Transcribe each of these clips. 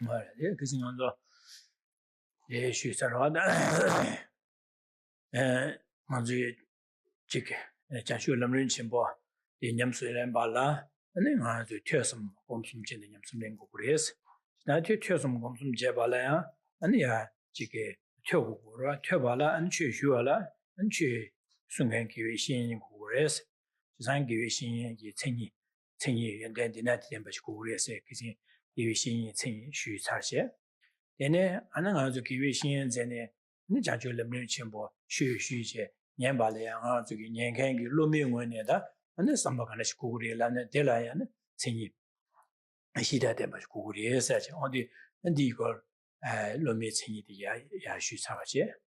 Voilà, que c'est un peu je suis ça là. On dit que Geshe Lam Rim Text les nyam sui len ba la ne nga zu tue sum gom sum chen nyam sum len go gres na tue sum gom sum je ba la ya an ya ji ge tue go go ra tue ba la an chue shu la an chue sun gen ki wei xin yin go gres ji san ki wei xin yin yi chen yi yan den na den ba go gres ki xin ki wei xin yin chen yi shu cha xie de ne an nga zu ki wei xin yin zhen ne ni ja ju Lam Rim Text shu je年把了啊，这个年看个路面问题的，那上班可能是古里了，那得了呀，那生意，现在的嘛是古里事情，我的那第一个路面生意的也需差些。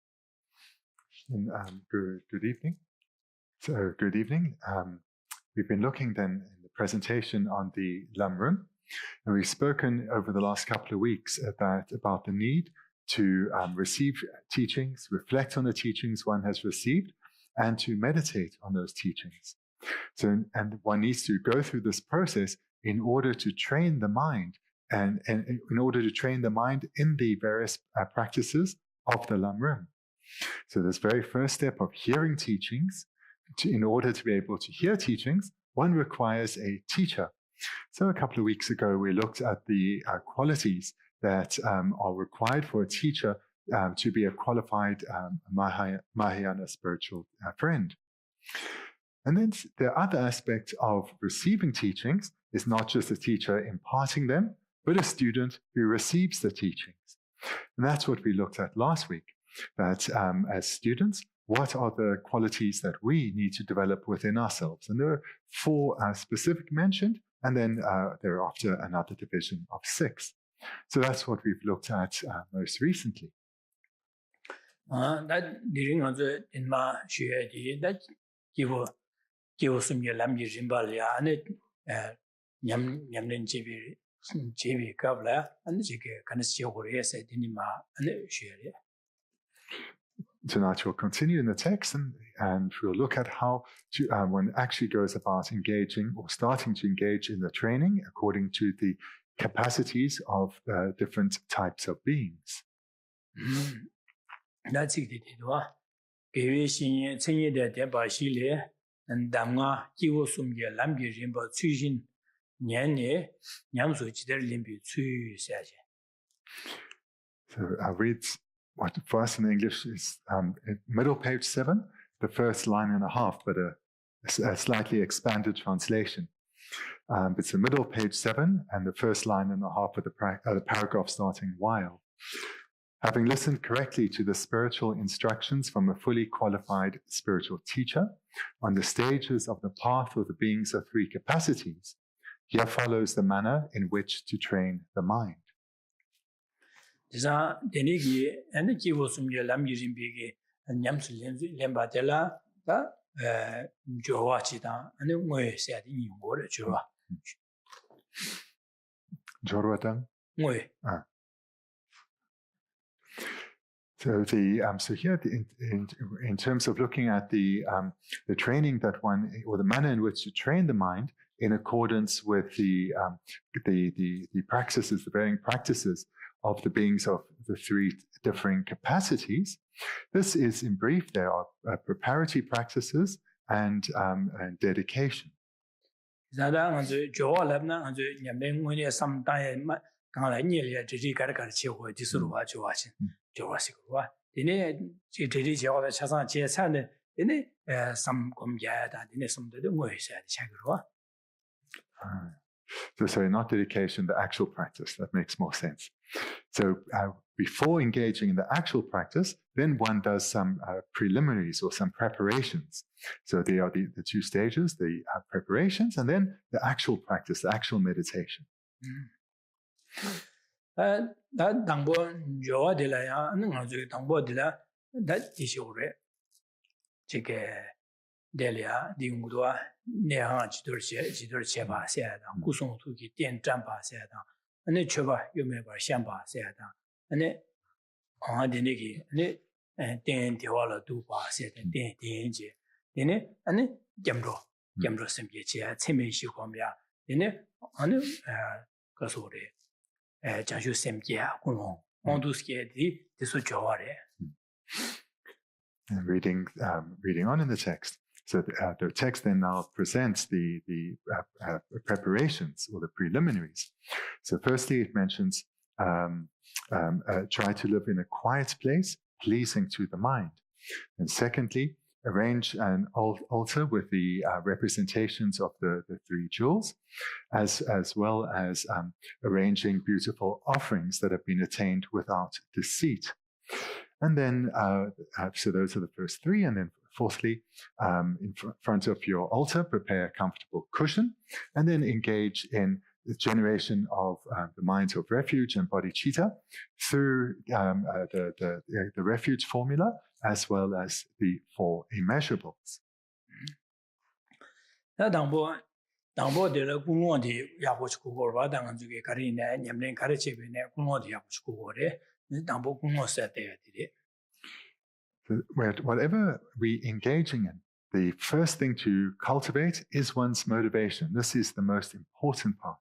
Good evening. So good evening. We've been looking then in the presentation on the Lam Rim, and we've spoken over the last couple of weeks about the need to receive teachings, reflect on the teachings one has received, and to meditate on those teachings. So, and one needs to go through this process in order to train the mind, and in order to train the mind in the various practices of the Lam Rim. So this very first step of hearing teachings, in order to be able to hear teachings, one requires a teacher. So a couple of weeks ago, we looked at the qualities that are required for a teacher to be a qualified Mahayana spiritual friend. And then the other aspect of receiving teachings is not just a teacher imparting them, but a student who receives the teachings. And that's what we looked at last week, that as students, what are the qualities that we need to develop within ourselves? And there are 4 specific mentioned, and then thereafter another division of 6. So that's what we've looked at most recently. That during the in ma xue di that give some your lam yin ba ya and nyam len ji bi ka bla and ji ge kan xie go ye se di ma and xue. Tonight we'll continue in the text and we'll look at how to, one actually goes about engaging or starting to engage in the training according to the capacities of different types of beings. That's it. Give xin chen yi de de ba xi le and dam nga ji wo sum ye lam bi rin ba cui xin nian ne nyam su ji de lin bi cui xia xie. So I'll read what for us in English is middle page 7, the first line and a half, but a slightly expanded translation. It's the middle page 7 and the first line and a half of the paragraph starting while. Having listened correctly to the spiritual instructions from a fully qualified spiritual teacher on the stages of the path of the beings of 3 capacities, here follows the manner in which to train the mind. Disa denigi and ji wo sum ye lam yi rin bi ge nyam su len ba de la da jo wa chi da and ngwe xia di yin wo de jo wa. Jorwatan? Ngwe. So so here in terms of looking at the training that one, or the manner in which to train the mind in accordance with the practices, the varying practices of the beings of the 3 differing capacities. This is in brief. There are preparatory practices and dedication. So sorry, not dedication, the actual practice. That makes more sense. So before engaging in the actual practice, then one does some preliminaries or some preparations. So they are the 2 stages, the preparations, and then the actual practice, the actual meditation. That dangbo joa de la ya nga zu dangbo de la that is ore jige de la di ngu do ne ha ji dur che ba xia da gu song tu ki dian zhan ba xia da ane che ba yu me ba xian ba xia da ane ha de ne ki ne dian de wa la du ba xia de dian ji de ne ane jam ro sim ye che chen me xi guo ya de ne ane ga so de Janshu Semkia, Kuno, Monduski, the Sujore. And reading on in the text. So the text then now presents the preparations or the preliminaries. So firstly, it mentions try to live in a quiet place, pleasing to the mind. And secondly, arrange an altar with the representations of the three jewels, as well as arranging beautiful offerings that have been attained without deceit. And then, so those are the first three. And then fourthly, in front of your altar, prepare a comfortable cushion, and then engage in the generation of the minds of refuge and bodhicitta through the refuge formula, as well as the four immeasurables. Whatever we're engaging in, the first thing to cultivate is one's motivation. This is the most important part.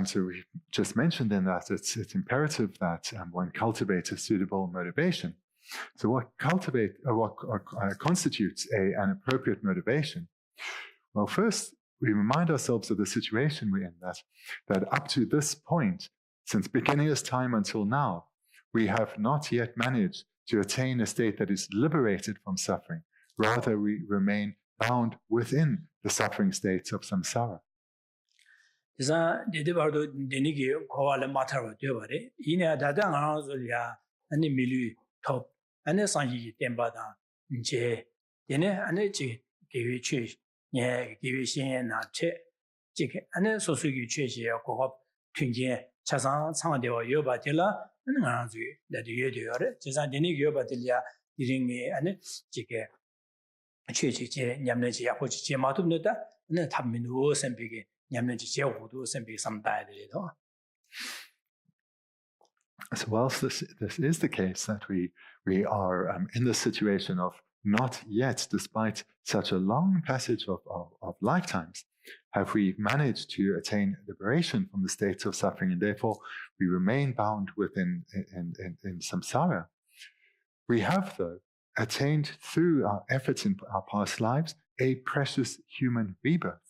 So we just mentioned then that it's imperative that one cultivates a suitable motivation. So what constitutes an appropriate motivation? Well, first, we remind ourselves of the situation we're in, that up to this point, since beginningless time until now, we have not yet managed to attain a state that is liberated from suffering. Rather, we remain bound within the suffering states of samsara. So whilst this is the case, that we are in the situation of not yet, despite such a long passage of lifetimes, have we managed to attain liberation from the states of suffering, and therefore we remain bound within in samsara. We have, though, attained through our efforts in our past lives a precious human rebirth.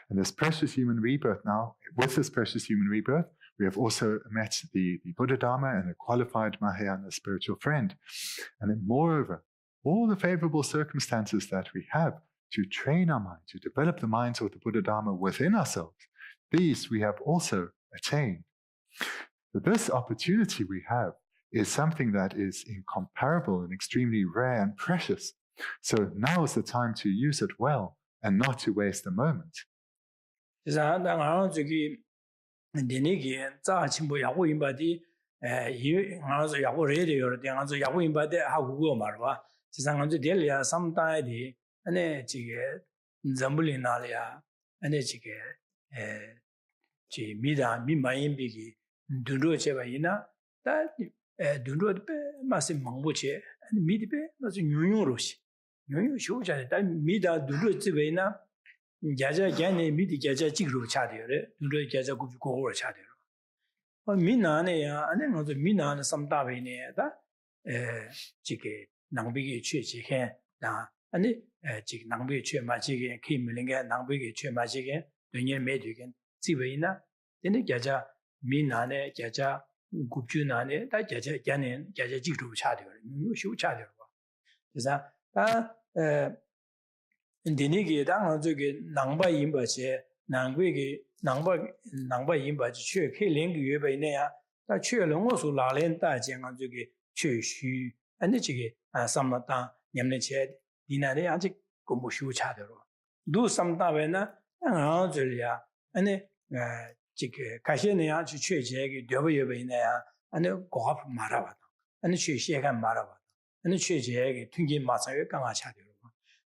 And this precious human rebirth now, with this precious human rebirth, we have also met the Buddha Dharma and a qualified Mahayana spiritual friend. And then moreover, all the favorable circumstances that we have to train our mind, to develop the minds of the Buddha Dharma within ourselves, these we have also attained. But this opportunity we have is something that is incomparable and extremely rare and precious. So now is the time to use it well and not to waste a moment. Gyatso gyane midi gyatso jigro chadere, duro gyatso gubi gogoro chadere. Minane ya, ane ngozo minane samtabe ne da, jige nangbege chue jigen da, ane jige nangbege chue ma jigen, ki milinga nangbege chue ma jigen, dunye me dugen, zibe ina, dene gyatso minane, gyatso gubju nane, da gyatso gyane gyatso jigro chadere, yu shu chadere. Desa, da, Bendigo dang zhe nangba yinba che nangbai ge nangba yinba che ke ling yue bei ne ya da che long su la len da jian ang zhe ge che xu ane zhe ge samma da nyam ne che di na de ya zhe gong bu shu cha de ro du sam da bei na ang zhe ya ane 가시네야 최제기 되어버리네야 아니 고압 말아봐 아니 최시간 말아봐 아니 최제기 튕기 마사에 강화차려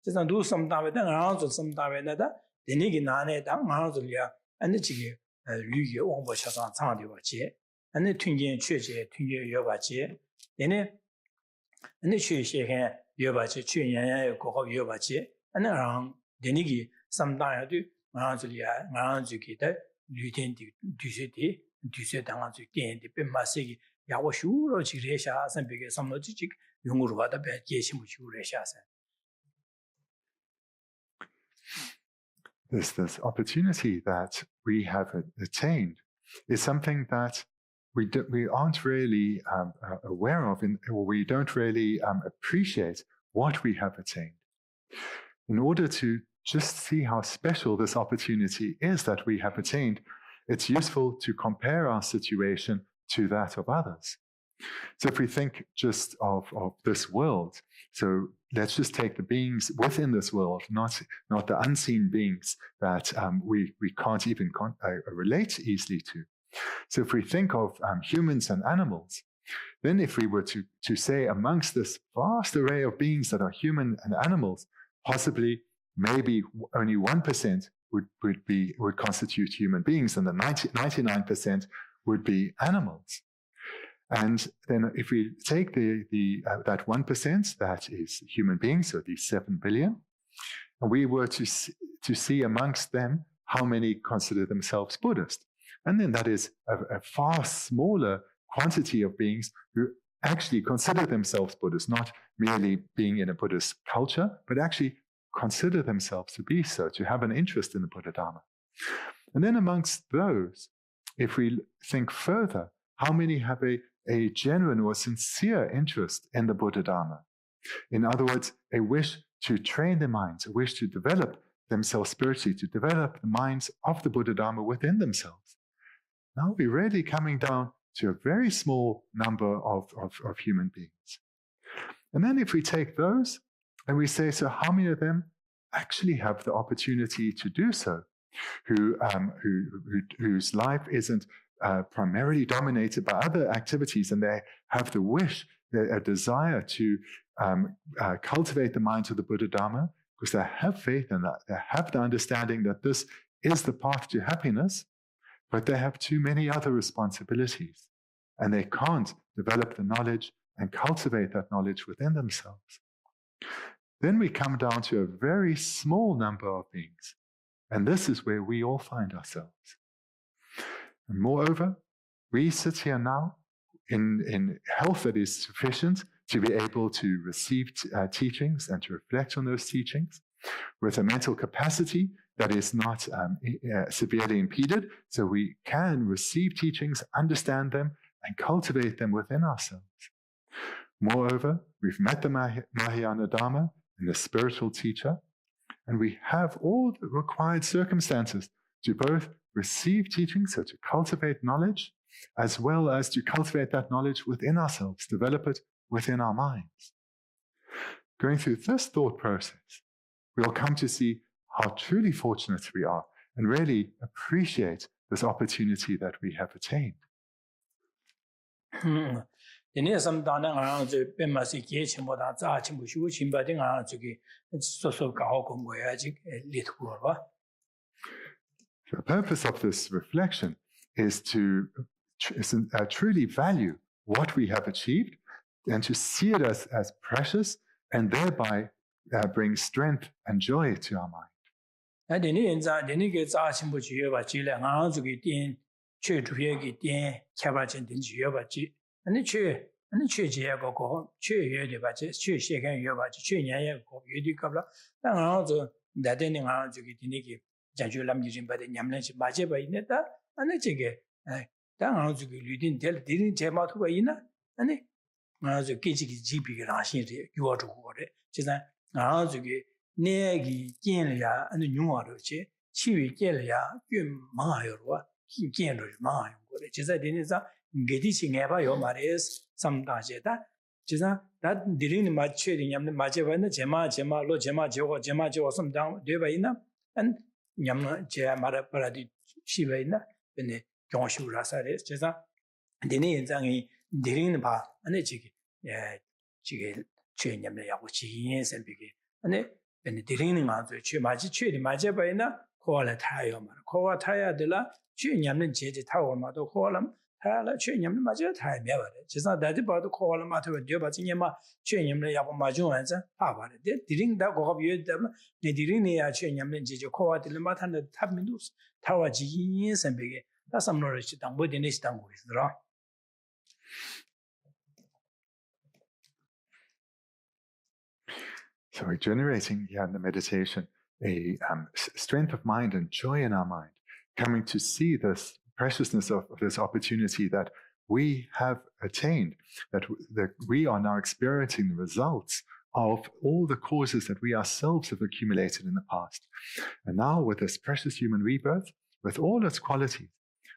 그래서 누 섬다베다 나서 섬다베나다 되니기 나네다 나서야 아니 지게 류게 원보셔서 상황되었지 아니 튕기 최제 튕기 여봐지 얘네 아니 최시간 여봐지 최년에 고급 여봐지 아니 랑 되니기 섬다야도 나서야 나서기다 류텐디 뒤세 당한지 게인디 뱀마세기 야워슈로 지레샤 선비게 섬노지직 용으로 받아 배계심을 주레샤서 This opportunity that we have attained is something that we aren't really aware of, or we don't really appreciate what we have attained. In order to just see how special this opportunity is that we have attained, it's useful to compare our situation to that of others. So if we think just of this world, so let's just take the beings within this world, not the unseen beings that we can't even relate easily to. So if we think of humans and animals, then if we were to say amongst this vast array of beings that are human and animals, possibly maybe only 1% would constitute human beings, and the 99% would be animals. And then if we take that 1% that is human beings, so these 7 billion, and we were to see amongst them how many consider themselves Buddhist, and then that is a far smaller quantity of beings who actually consider themselves Buddhist, not merely being in a Buddhist culture, but actually consider themselves to be so, to have an interest in the Buddha Dharma. And then amongst those, if we think further, how many have a genuine or sincere interest in the Buddha Dharma? In other words, a wish to train their minds, a wish to develop themselves spiritually, to develop the minds of the Buddha Dharma within themselves. Now we're really coming down to a very small number of human beings. And then if we take those and we say, so how many of them actually have the opportunity to do so, whose life isn't primarily dominated by other activities, and they have the wish, a desire to cultivate the minds of the Buddha Dharma, because they have faith and that they have the understanding that this is the path to happiness, but they have too many other responsibilities, and they can't develop the knowledge and cultivate that knowledge within themselves. Then we come down to a very small number of beings, and this is where we all find ourselves. And moreover, we sit here now in health that is sufficient to be able to receive teachings and to reflect on those teachings, with a mental capacity that is not severely impeded, so we can receive teachings, understand them, and cultivate them within ourselves. Moreover, we've met the Mahayana Dharma and the spiritual teacher, and we have all the required circumstances to both receive teachings, so to cultivate knowledge, as well as to cultivate that knowledge within ourselves, develop it within our minds. Going through this thought process, we'll come to see how truly fortunate we are and really appreciate this opportunity that we have attained. The purpose of this reflection is to truly value what we have achieved and to see it as precious, and thereby bring strength and joy to our mind. 냠나 제 말아 para디 시베나 근데 경슈라사레 제가 데니 현장이 데리는 봐 안에 지기 예 지기 최념에 야고 지인 선비기 안에 근데 데리는 아주 최 맞지 최리 맞아 봐이나 코알에 타요 말 코와 타야 되라 최념는 제제 타고 마도 코알람 타라 최념는 맞아 타야 매버래 제가 다지 봐도 코알람 마토 저 봐지냐마 최념는 야고 마중 안자 봐 봐래 데링다 고가 비에 되면 내 데리네야 최념는 제제 코와 들 마탄데 탑민도 타와 지인 선비기 다 삼로를 시당 뭐 되네 시당 거 있더라. So we're generating here in the meditation a strength of mind and joy in our mind, coming to see this preciousness of this opportunity that we have attained, that we are now experiencing the results of all the causes that we ourselves have accumulated in the past. And now with this precious human rebirth, with all its qualities,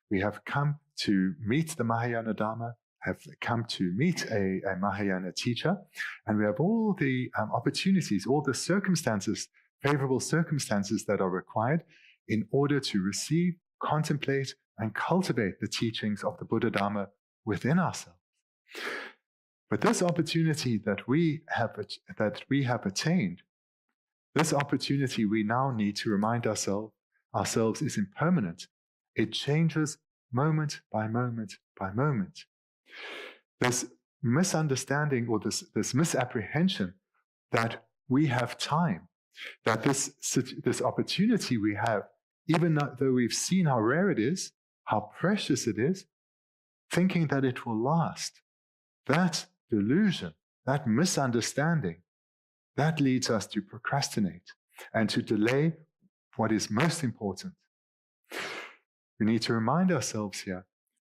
we have come to meet the Mahayana Dharma, have come to meet a Mahayana teacher, and we have all the opportunities, all the circumstances, favorable circumstances that are required in order to receive, contemplate, and cultivate the teachings of the Buddha Dharma within ourselves. But this opportunity that we have attained, this opportunity we now need to remind ourselves is impermanent. It changes moment by moment by moment. This misunderstanding or this misapprehension that we have time, that this opportunity we have, even though we've seen how rare it is, how precious it is, thinking that it will last, that delusion, that misunderstanding, that leads us to procrastinate and to delay what is most important. We need to remind ourselves here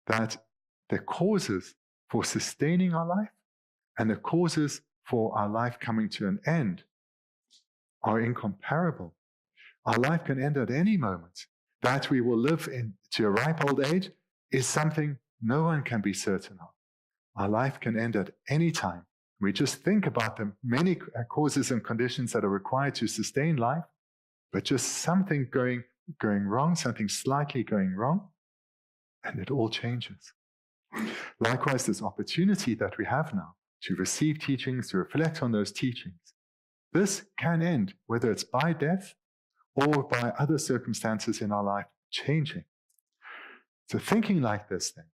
that the causes for sustaining our life and the causes for our life coming to an end are incomparable. Our life can end at any moment. That we will live to a ripe old age is something no one can be certain of. Our life can end at any time. We just think about the many causes and conditions that are required to sustain life, but just something going wrong, something slightly going wrong, and it all changes. Likewise, this opportunity that we have now to receive teachings, to reflect on those teachings, this can end, whether it's by death or by other circumstances in our life changing. So thinking like this then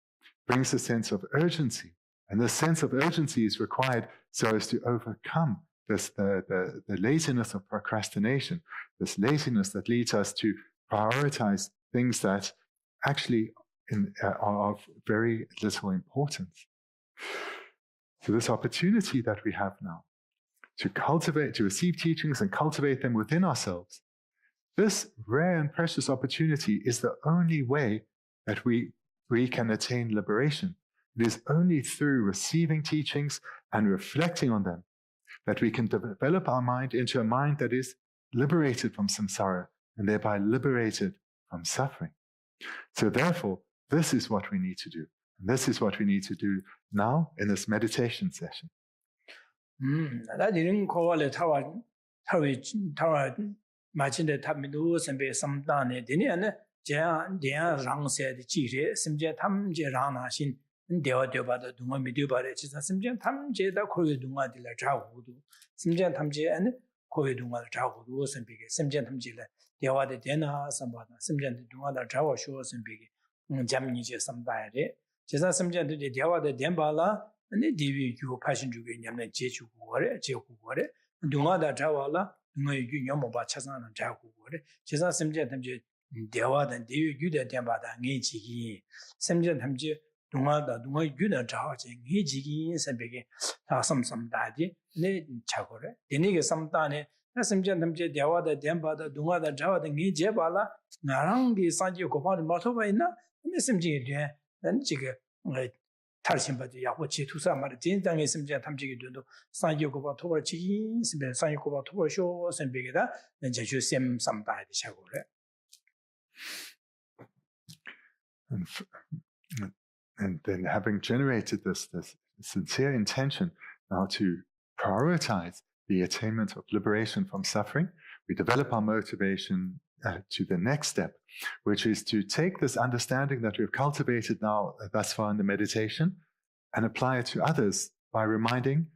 brings a sense of urgency, and this sense of urgency is required so as to overcome the laziness of procrastination, this laziness that leads us to prioritize things that actually are of very little importance. So this opportunity that we have now to cultivate, to receive teachings and cultivate them within ourselves, this rare and precious opportunity is the only way that we can attain liberation. It is only through receiving teachings and reflecting on them that we can develop our mind into a mind that is liberated from samsara and thereby liberated from suffering. So therefore, this is what we need to do. And this is what we need to do now in this meditation session. 네 디비 교 파신 주게 냠네 제주고 거래 제고 거래 동아다 자와라 동의 유념 봐 차상하는 자고 거래 제사 심제 탐지 대화된 디비 유대 대바다 뉘지기 심제 탐지 동아다 동의 유대 자와지 뉘지기 선배게 다 섬섬다지 네 차고래 되니게 섬다네 심제 탐지 대화다 대바다 동아다 자와다 뉘제발라 나랑기 산지 고파는 마토바 있나 네 심제 된 지게 탈신바지 야고치 투사마르 진장에 심지어 탐지기 되도 산유고바 토벌 지인 심에 산유고바 토벌 쇼 선비게다 제주 셈 삼다이 되샤고래. And then having generated this sincere intention now to prioritize the attainment of liberation from suffering, we develop our motivation, to the next step, which is to take this understanding that we've cultivated now thus far in the meditation and apply it to others by reminding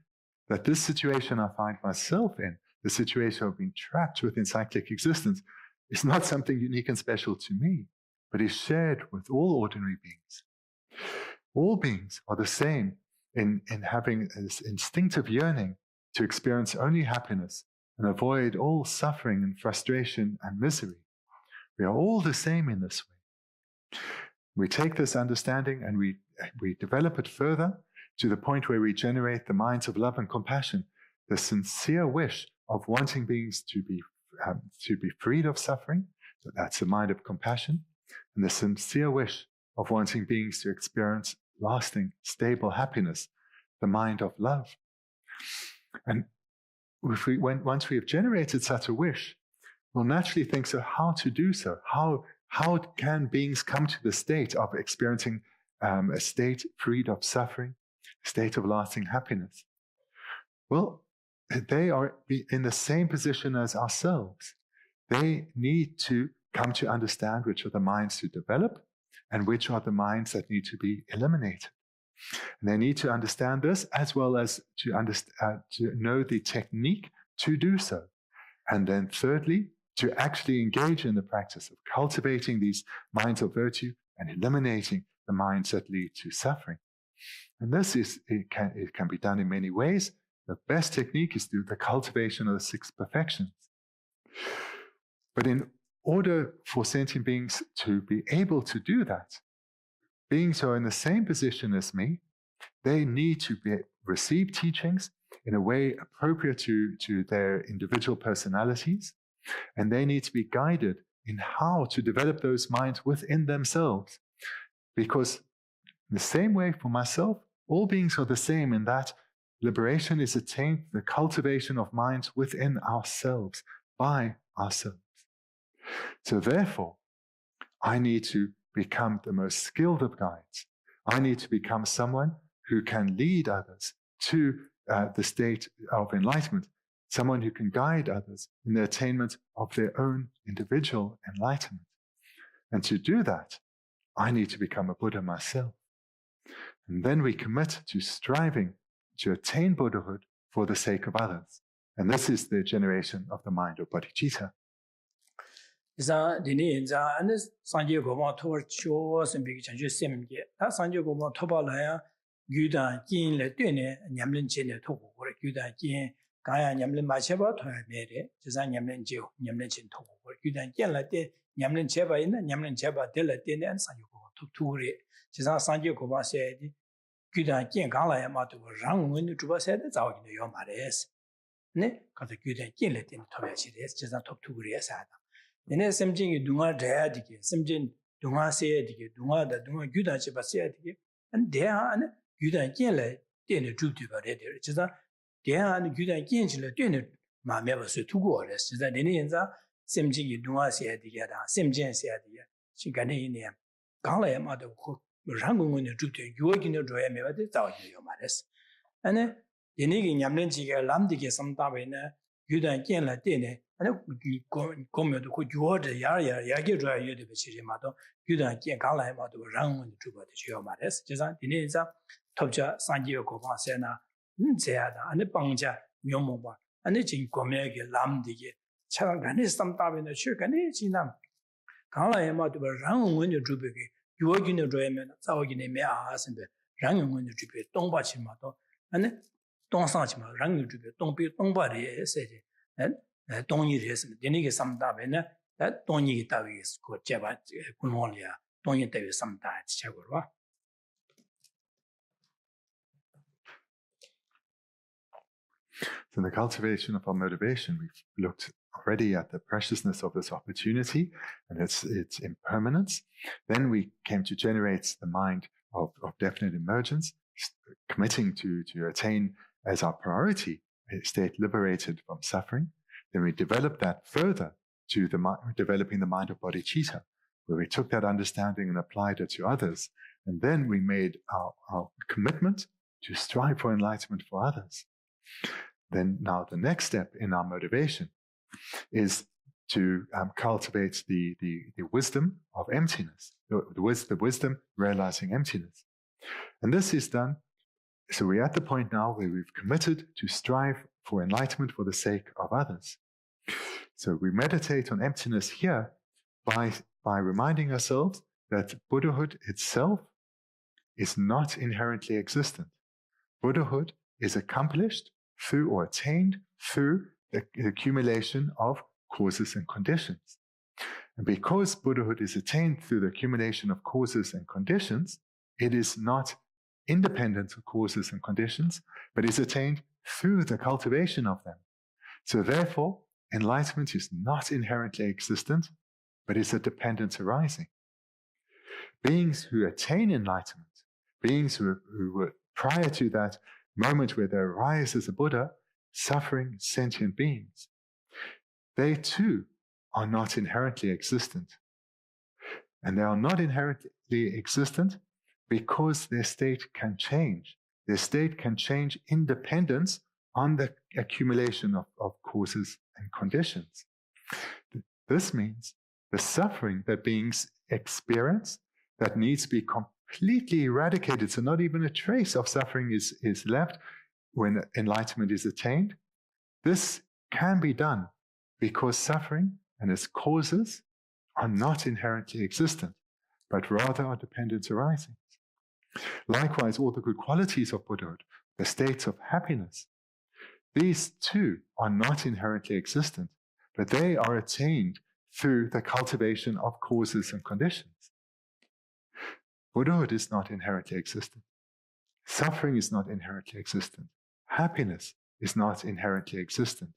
that this situation I find myself in, the situation of being trapped within cyclic existence, is not something unique and special to me, but is shared with all ordinary beings. All beings are the same in having this instinctive yearning to experience only happiness and avoid all suffering and frustration and misery. We are all the same in this way. We take this understanding and we develop it further to the point where we generate the minds of love and compassion, the sincere wish of wanting beings to be freed of suffering. So that's the mind of compassion, and the sincere wish of wanting beings to experience lasting, stable happiness, the mind of love. And once we have generated such a wish, we'll naturally think, so how to do so? How can beings come to the state of experiencing a state freed of suffering, a state of lasting happiness? Well, they are in the same position as ourselves. They need to come to understand which are the minds to develop and which are the minds that need to be eliminated. And they need to understand this as well as to know the technique to do so. And then thirdly, to actually engage in the practice of cultivating these minds of virtue and eliminating the minds that lead to suffering. And this it can be done in many ways. The best technique is through the cultivation of the 6 perfections. But in order for sentient beings to be able to do that, beings who are in the same position as me, they need to receive teachings in a way appropriate to their individual personalities, and they need to be guided in how to develop those minds within themselves. Because in the same way for myself, all beings are the same in that liberation is attained through the cultivation of minds within ourselves, by ourselves. So therefore, I need to become the most skilled of guides. I need to become someone who can lead others to the state of enlightenment, someone who can guide others in the attainment of their own individual enlightenment. And to do that, I need to become a Buddha myself. And then we commit to striving to attain Buddhahood for the sake of others. And this is the generation of the mind of bodhicitta. Isa dini inza ane sanje goma towar cho sembi chanchu semge ta sanje goma toba la ya gyudan kin le tune nyamlin che ne toku gore gyudan kin kaya nyamlin ma cheba thoya mere jisa nyamlin je nyamlin chen toku gore gyudan kin la te nyamlin cheba ina nyamlin cheba de la te ne an sanje goma tok tugure jisa sanje goma se di gyudan kin kala ya ma to rang ngun juba se de zaw kin yo ma res ne ka de gyudan kin le te thoya chi res jisa tok tugure sa da Nene semjingi dunga daya dike, semjin dunga seya dike, dunga gyudan chiba seya dike, an daya ane gyudan kienla tene chubdi ba re dere, chiza daya ane gyudan kien chila tene ma meba su tugu ores, chiza nene yenza semjingi dunga seya dike da, semjin seya dike, chi gane yine gangla ya ma da rangungu ne chubdi, yuwa gine joya meba de zawa gine yo ma res. Ane nene ki nyamlen chige lam dike samtaba ina gyudan kienla tene, ane komyodo ko yuode yage joya yode bechiri mato gyudan kien kala mato rangun de chuba de chiyo mares jesa dine za topja sanjiyo ko ba sena nzea da ane pangja nyomo ba ane jing komyege lam dige cha gane samtabe na chu gane jinam kala mato rangun de chuba ge yuogi ne joya me zaogi ne me a asembe rangun de chuba tongba chi mato ane tongsa chi ma rangun de chuba tongbi tongba re seje 동이 됐으면 되게 삼다베나 동이 따위 그 제바 군원이야 동이 따위 삼다 지적으로 So in the cultivation of our motivation, we've looked already at the preciousness of this opportunity and its impermanence. Then we came to generate the mind of definite emergence, committing to attain as our priority a state liberated from suffering. Then we developed that further to developing the mind of bodhicitta, where we took that understanding and applied it to others. And then we made our commitment to strive for enlightenment for others. Then now the next step in our motivation is to cultivate the wisdom of emptiness, the wisdom realizing emptiness. And this is done, so we're at the point now where we've committed to strive for enlightenment for the sake of others. So we meditate on emptiness here by reminding ourselves that Buddhahood itself is not inherently existent. Buddhahood is accomplished through or attained through the accumulation of causes and conditions. And because Buddhahood is attained through the accumulation of causes and conditions, it is not independent of causes and conditions, but is attained through the cultivation of them. So therefore, enlightenment is not inherently existent, but is a dependent arising. Beings who attain enlightenment, beings who were prior to that moment where they arise as a Buddha, suffering sentient beings, they too are not inherently existent. And they are not inherently existent because their state can change. Their state can change in dependence on the accumulation of causes and conditions. This means the suffering that beings experience that needs to be completely eradicated, so not even a trace of suffering is left when enlightenment is attained, this can be done because suffering and its causes are not inherently existent, but rather are dependent arisings. Likewise, all the good qualities of Buddhahood, the states of happiness, these too are not inherently existent, but they are attained through the cultivation of causes and conditions. Buddhahood is not inherently existent. Suffering is not inherently existent. Happiness is not inherently existent.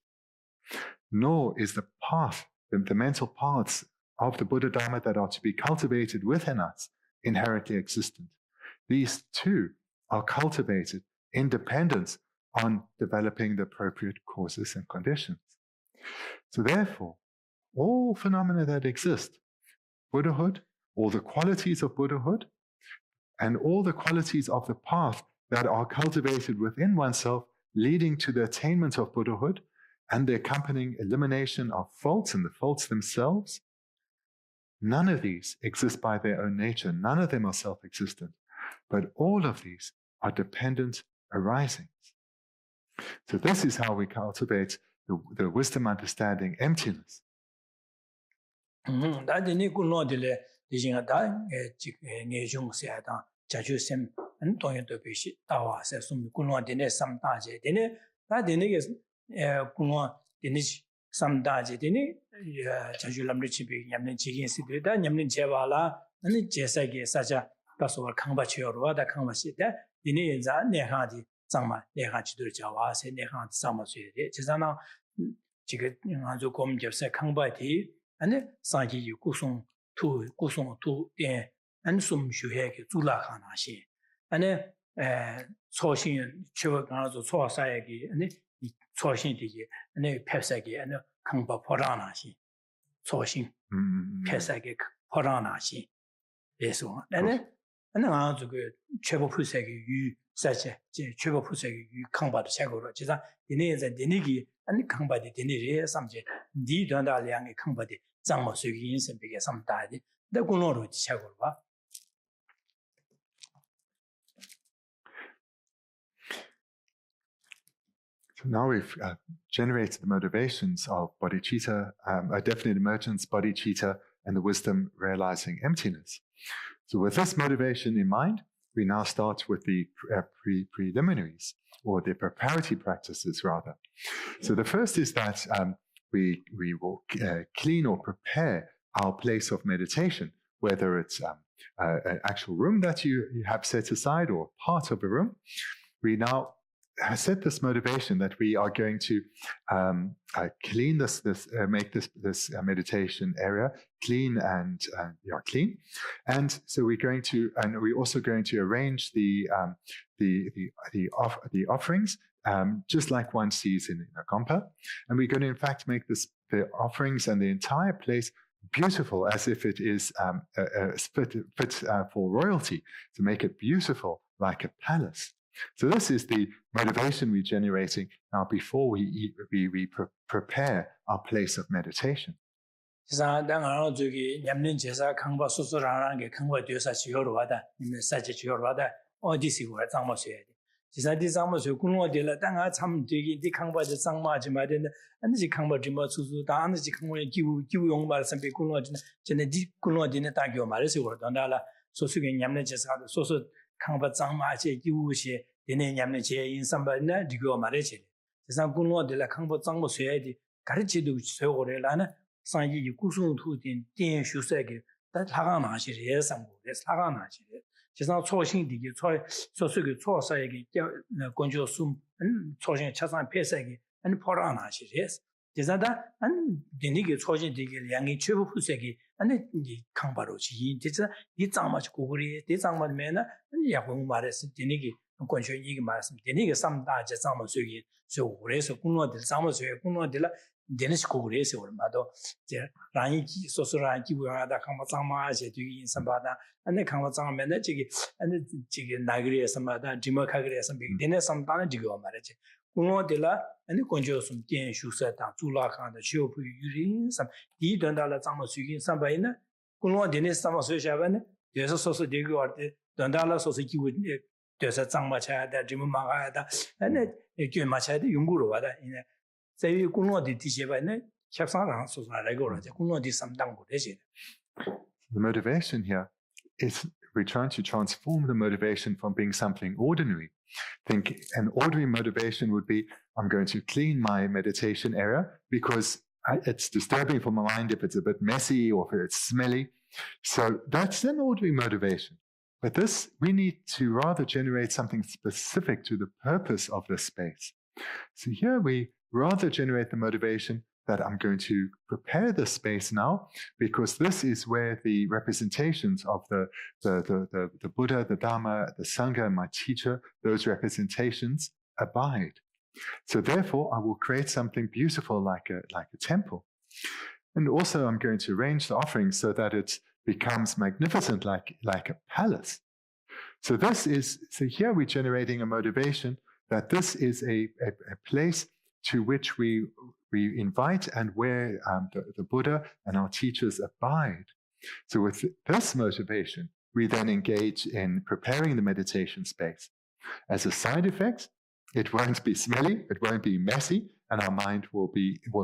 Nor is the path, the mental paths of the Buddha Dharma that are to be cultivated within us inherently existent. These too are cultivated in dependence on developing the appropriate causes and conditions. So therefore, all phenomena that exist, Buddhahood, all the qualities of Buddhahood, and all the qualities of the path that are cultivated within oneself, leading to the attainment of Buddhahood, and the accompanying elimination of faults and the faults themselves, none of these exist by their own nature. None of them are self-existent. But all of these are dependent arisings. So this is how we cultivate the wisdom understanding emptiness. So now we've generated the motivations of bodhicitta, a definite emergence, bodhicitta, and the wisdom realizing emptiness. So with this motivation in mind, we now start with the preliminaries, or the preparatory practices rather. So the first is that we will clean or prepare our place of meditation, whether it's an actual room that you have set aside or part of a room. We now set this motivation that we are going to clean make this meditation area clean and clean, and so we're also going to arrange the offerings just like one sees in a gompa, and we're going to in fact make the offerings and the entire place beautiful, as if it is fit for royalty, to make it beautiful like a palace. So this is the motivation we're generating now before we prepare our place of meditation. 지상 당하고 저기 냠는 제사 강바 수수라는 게 강바 되어서 지효로 하다 님의 사제 지효로 하다 어디시고 장마셔야 돼 지사디 장마셔 군원들 당하 참 되게 디 강바지 장마지 말인데 안지 강바 좀 수수 다 안지 강원에 기우용 말씀 비 군원들 전에 디 군원들네 다교 말해서 그러던다라 소수게 냠는 제사도 소수 강바 장마지 기우시 되네 냠는 제 인삼바나 디고 말해지 지상 군원들 강바 장마셔야 돼 가르치도 세고래라는 상이 구송 투딘 된 휴세게 다 타가나시리에 상고에 타가나시리 지상 초신디게 소수게 초사에게 건조숨 초신 차상 폐세게 아니 포라나시리 지자다 안 되니게 초신디게 양이 최고 후세게 아니 이 강바로지 진짜 이 장마치 고그리 이 장마면은 야공 말했을 되니게 건조 이게 말씀 되니게 삼다제 장마수기 소그래서 군노들 장마수에 군노들 데니스 코그레스 얼마도 제 라이기 소소라기 부야다 강마장마제 뒤 인삼바다 안에 강마장면에 저기 안에 저기 나그리에서마다 디모카그리에서 빅데네 삼다는 지고 말이지 군노들라 아니 건조숨 된 슈서다 줄라칸의 쇼프 유린 삼 이던달라 장마수기 삼바이나 군노 데니스 삼마수샤바네 그래서 소소 되고 할때 던달라 소소 기부 돼서 장마차다 디모마가다 안에 이게 마차다 연구로 와다 이네 The motivation here is we're trying to transform the motivation from being something ordinary. Think an ordinary motivation would be, I'm going to clean my meditation area because it's disturbing for my mind if it's a bit messy or if it's smelly. So that's an ordinary motivation. But this, we need to rather generate something specific to the purpose of this space. So here we rather generate the motivation that I'm going to prepare the space now because this is where the representations of the Buddha, the Dharma, the Sangha, and my teacher, those representations abide. So therefore, I will create something beautiful like a temple. And also I'm going to arrange the offerings so that it becomes magnificent like a palace. So here we're generating a motivation that this is a place to which we invite and where the Buddha and our teachers abide. So with this motivation, we then engage in preparing the meditation space. As a side effect, it won't be smelly, it won't be messy, and our mind will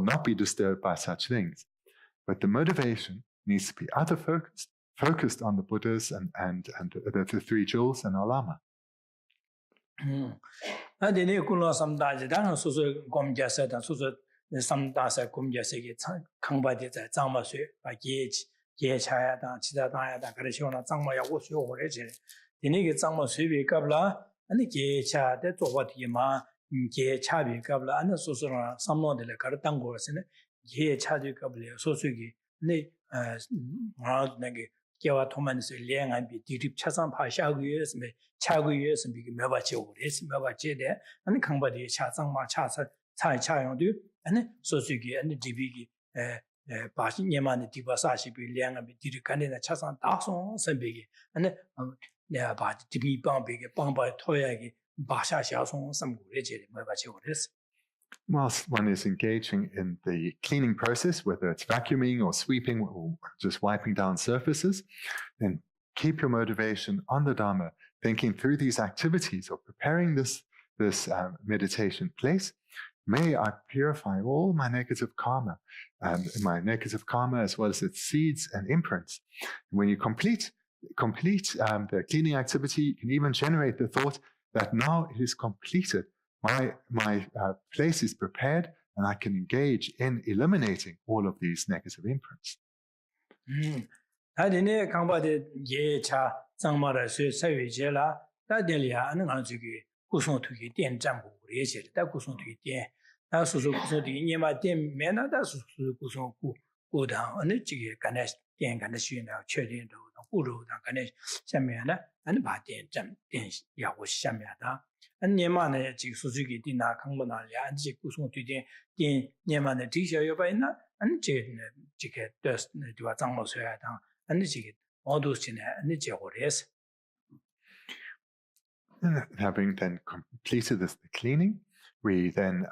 not be disturbed by such things. But the motivation needs to be other focused on the Buddhas and the three jewels and our Lama. 아데네 군노 삼다지 당은 소소 검자서다 소소 삼다서 검자서게 강바디자 장마쇠 바게지 예차야다 지다다야다 그러시오나 장마야고 쇼고래지 디네게 장마쇠비 갑라 아니 예차데 조바디마 예차비 갑라 아니 소소나 삼노들에 가르당 거스네 예차디 갑래 소소기 네 마나게 개와 토만스 랭안비 디립 차상 파샤고에서 차고에서 비게 매바치고 그래서 매바치데 아니 강바디 차상마 차사 차용도 아니 소수기 아니 디비기 바시 녀만의 디바사시비 랭안비 디립 간에나 차상 다송 선비기 아니 내가 바 디비 방비게 방바 토야기 바샤샤송 삼고래제 매바치고 그래서 Whilst one is engaging in the cleaning process, whether it's vacuuming or sweeping or just wiping down surfaces, then keep your motivation on the Dharma, thinking through these activities or preparing this meditation place. May I purify all my negative karma as well as its seeds and imprints. And when you complete the cleaning activity, you can even generate the thought that now it is completed. My place is prepared and I can engage in eliminating all of these negative imprints. 다디네 강바데 예차 장마라 세위제라 다딜이야 아는 아주기 구송투기 덴장고 그래지 다 구송투기 덴 다수수 구송투기 니마 덴 메나다 수수 구송고 고다 어느 지게 간에 덴 간에 쉬나 최된도 구로다 간에 샤면나 아니 바덴 짬덴 야고 샤면다 안니만의 지 수수기 디나 강문알야 안지 구송 뒤에 딘 니만의 디셔여 바이나 안지 지게 더스 디와 장모서야 당 안지 어두스네 안지 오레스. Having then completed the cleaning, we then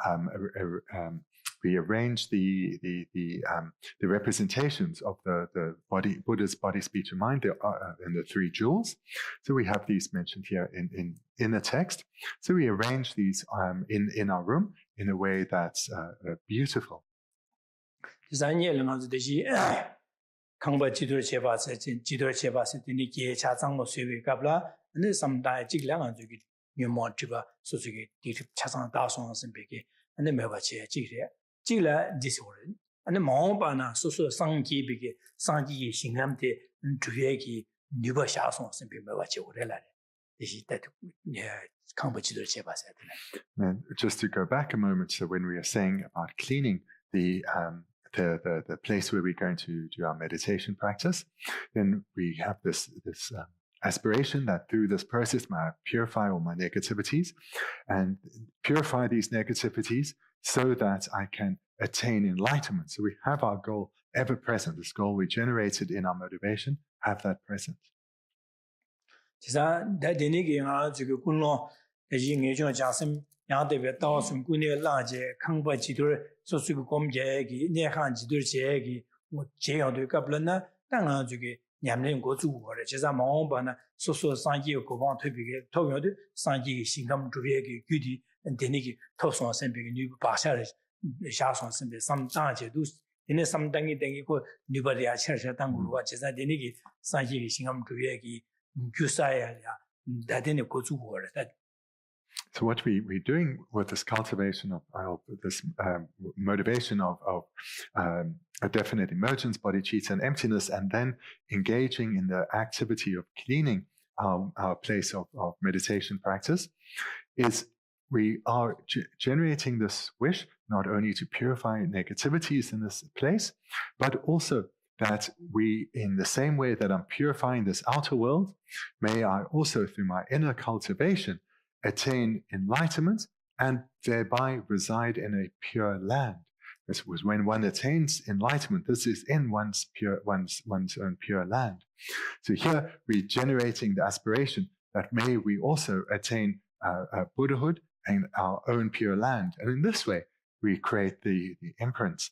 we arrange the representations of the body, Buddha's body, speech, and mind, and the three jewels. So we have these mentioned here in the text. So we arrange these in our room in a way that's beautiful. 강바 지도를 제바서 지도를 제바서 되니게 자상모 수비 갑라 근데 sometimes 직량한 저기 뉴모티바 소소기 디트 차상 다송한 선배기 근데 매바체 직라 디소른 근데 마음바나 소소 상기비게 상기의 신감대 주의기 뉴버 샤송 선배 매바체 오래라래 이시 때 강바 지도를 제바서 And just to go back a moment, so when we are saying about cleaning the place where we're going to do our meditation practice, then we have this aspiration that through this process I purify all my negativities and purify these negativities so that I can attain enlightenment. So we have our goal ever present, this goal we generated in our motivation, have that present. 양대배 다왔음 군의 라제 강바 지도를 소수고 검제기 내한 지도를 제기 뭐 제형도 갑라나 땅아 저기 냠는 거 주고래 제가 마음바나 소소 상기 고방 퇴비게 토요도 상기 신감 주비게 규디 데니기 토송 선비게 뉴 바샤를 샤송 선비 삼다제도 이네 삼당이 땡이고 뉴버리아 셔셔 당고가 제가 데니기 상기 신감 주비게 규사야야 다데니 거 주고래 So what we're doing with this cultivation of this motivation of a definite emergence, bodhicitta, and emptiness, and then engaging in the activity of cleaning our place of meditation practice, is we are generating this wish not only to purify negativities in this place, but also that we, in the same way that I'm purifying this outer world, may I also, through my inner cultivation, attain enlightenment and thereby reside in a pure land. This was when one attains enlightenment. This is in one's own pure land. So here we're generating the aspiration that may we also attain Buddhahood and our own pure land. And in this way, we create the imprints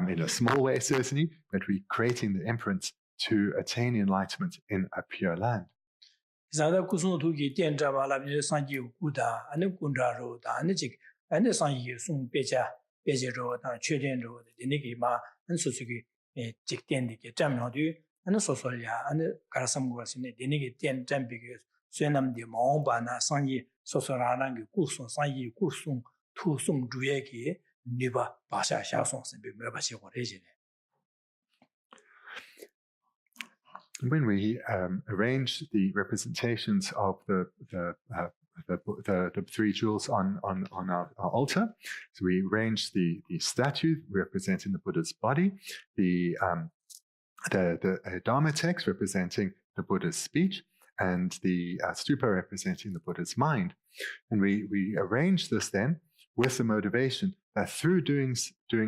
in a small way, certainly, but we're creating the imprints to attain enlightenment in a pure land. 자다 구송도기 된자발라 상기 구다 아니 군자로다 아니직 아니 상기 송 베제로다 최된로 되니기마 안소수기 직된디게 잠묘도 아니 소소야 아니 가라삼고스네 되니기 된 잠비게 쇠남디 마음바나 상기 소소라는 구송 상기 구송 투송 주의기 니바 바샤 샤송스 비메바시고 레지네 When we arrange the representations of the three jewels on our altar, so we arrange the statue representing the Buddha's body, the Dharma text representing the Buddha's speech, and the stupa representing the Buddha's mind, and we arrange this then with the motivation that through doing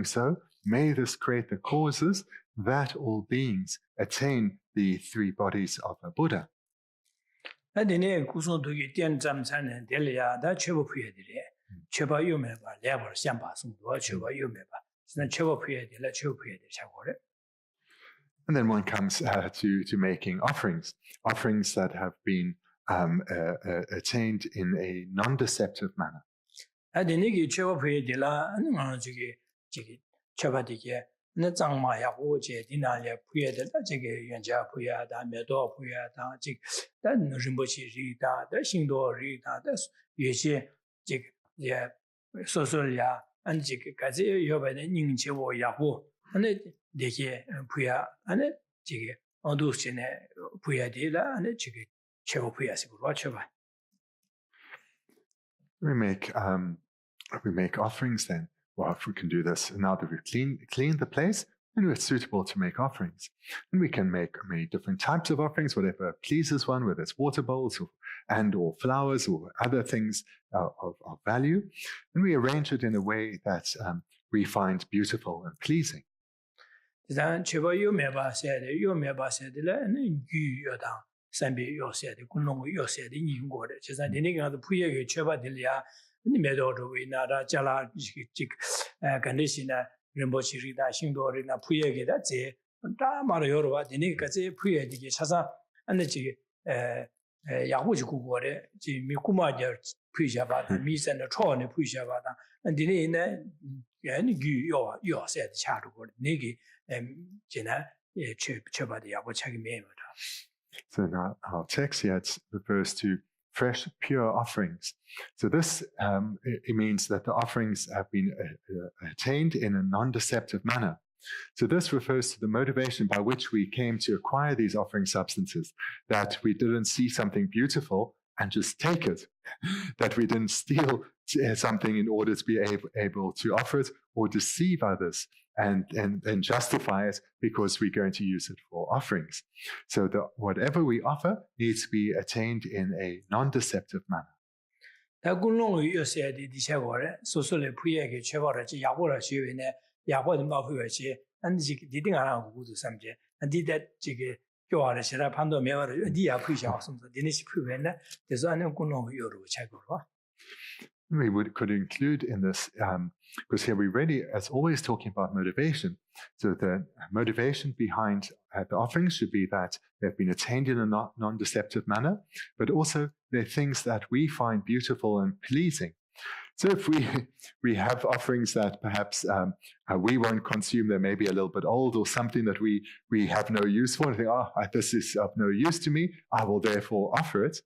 so, may this create the causes that all beings attain the three bodies of a Buddha. And then one comes to making offerings that have been attained in a non-deceptive manner. 네 장마야 오제 디나려 부여다 저게 연자 부여다 매도 부여다 즉 단 림보치리다 더 신도리다 더 예시 즉예 소소야 안직까지 여배는 닝치고 야고 안에 되게 부여 안에 저게 어두스네 부여디라 안에 저게 최고 부여식으로 맞춰봐. We make offerings then. Well, if we can do this, now that we've cleaned the place, then it's suitable to make offerings. And we can make many different types of offerings, whatever pleases one, whether it's water bowls or flowers or other things of value. And we arrange it in a way that we find beautiful and pleasing. ni medo do we na da jala jik condition na rimbochi ri da shingdo ri na puye ge da je da ma ro yo ba dini ka je puye di ge chasa ane ji 야고 지고 거래 지 미쿠마 저 피샤바다 미선의 초원의 피샤바다 근데네 얘는 요 세트 차로 거래 네기 제나 쳐봐도 야고 차기 매거다. So now our text here refers to fresh, pure offerings. So this it means that the offerings have been attained in a non-deceptive manner. So this refers to the motivation by which we came to acquire these offering substances, that we didn't see something beautiful and just take it, that we didn't steal something in order to be able to offer it or deceive others and justify it because we're going to use it for offerings. So whatever we offer needs to be attained in a non-deceptive manner. 야고는 마부여지 안지 디딩 안 하고 구두 삼제 안디데 지게 교화를 시라 판도 매어를 니야 부셔 섬서 디니시 부변나 그래서 안에 군노 요로 차고로 We could include in this because here we really as always talking about motivation. So the motivation behind the offerings should be that they've been attained in a non-deceptive manner, but also they're things that we find beautiful and pleasing. So if we have offerings that perhaps we won't consume, they may be a little bit old or something that we have no use for, and think, this is of no use to me, I will therefore offer it.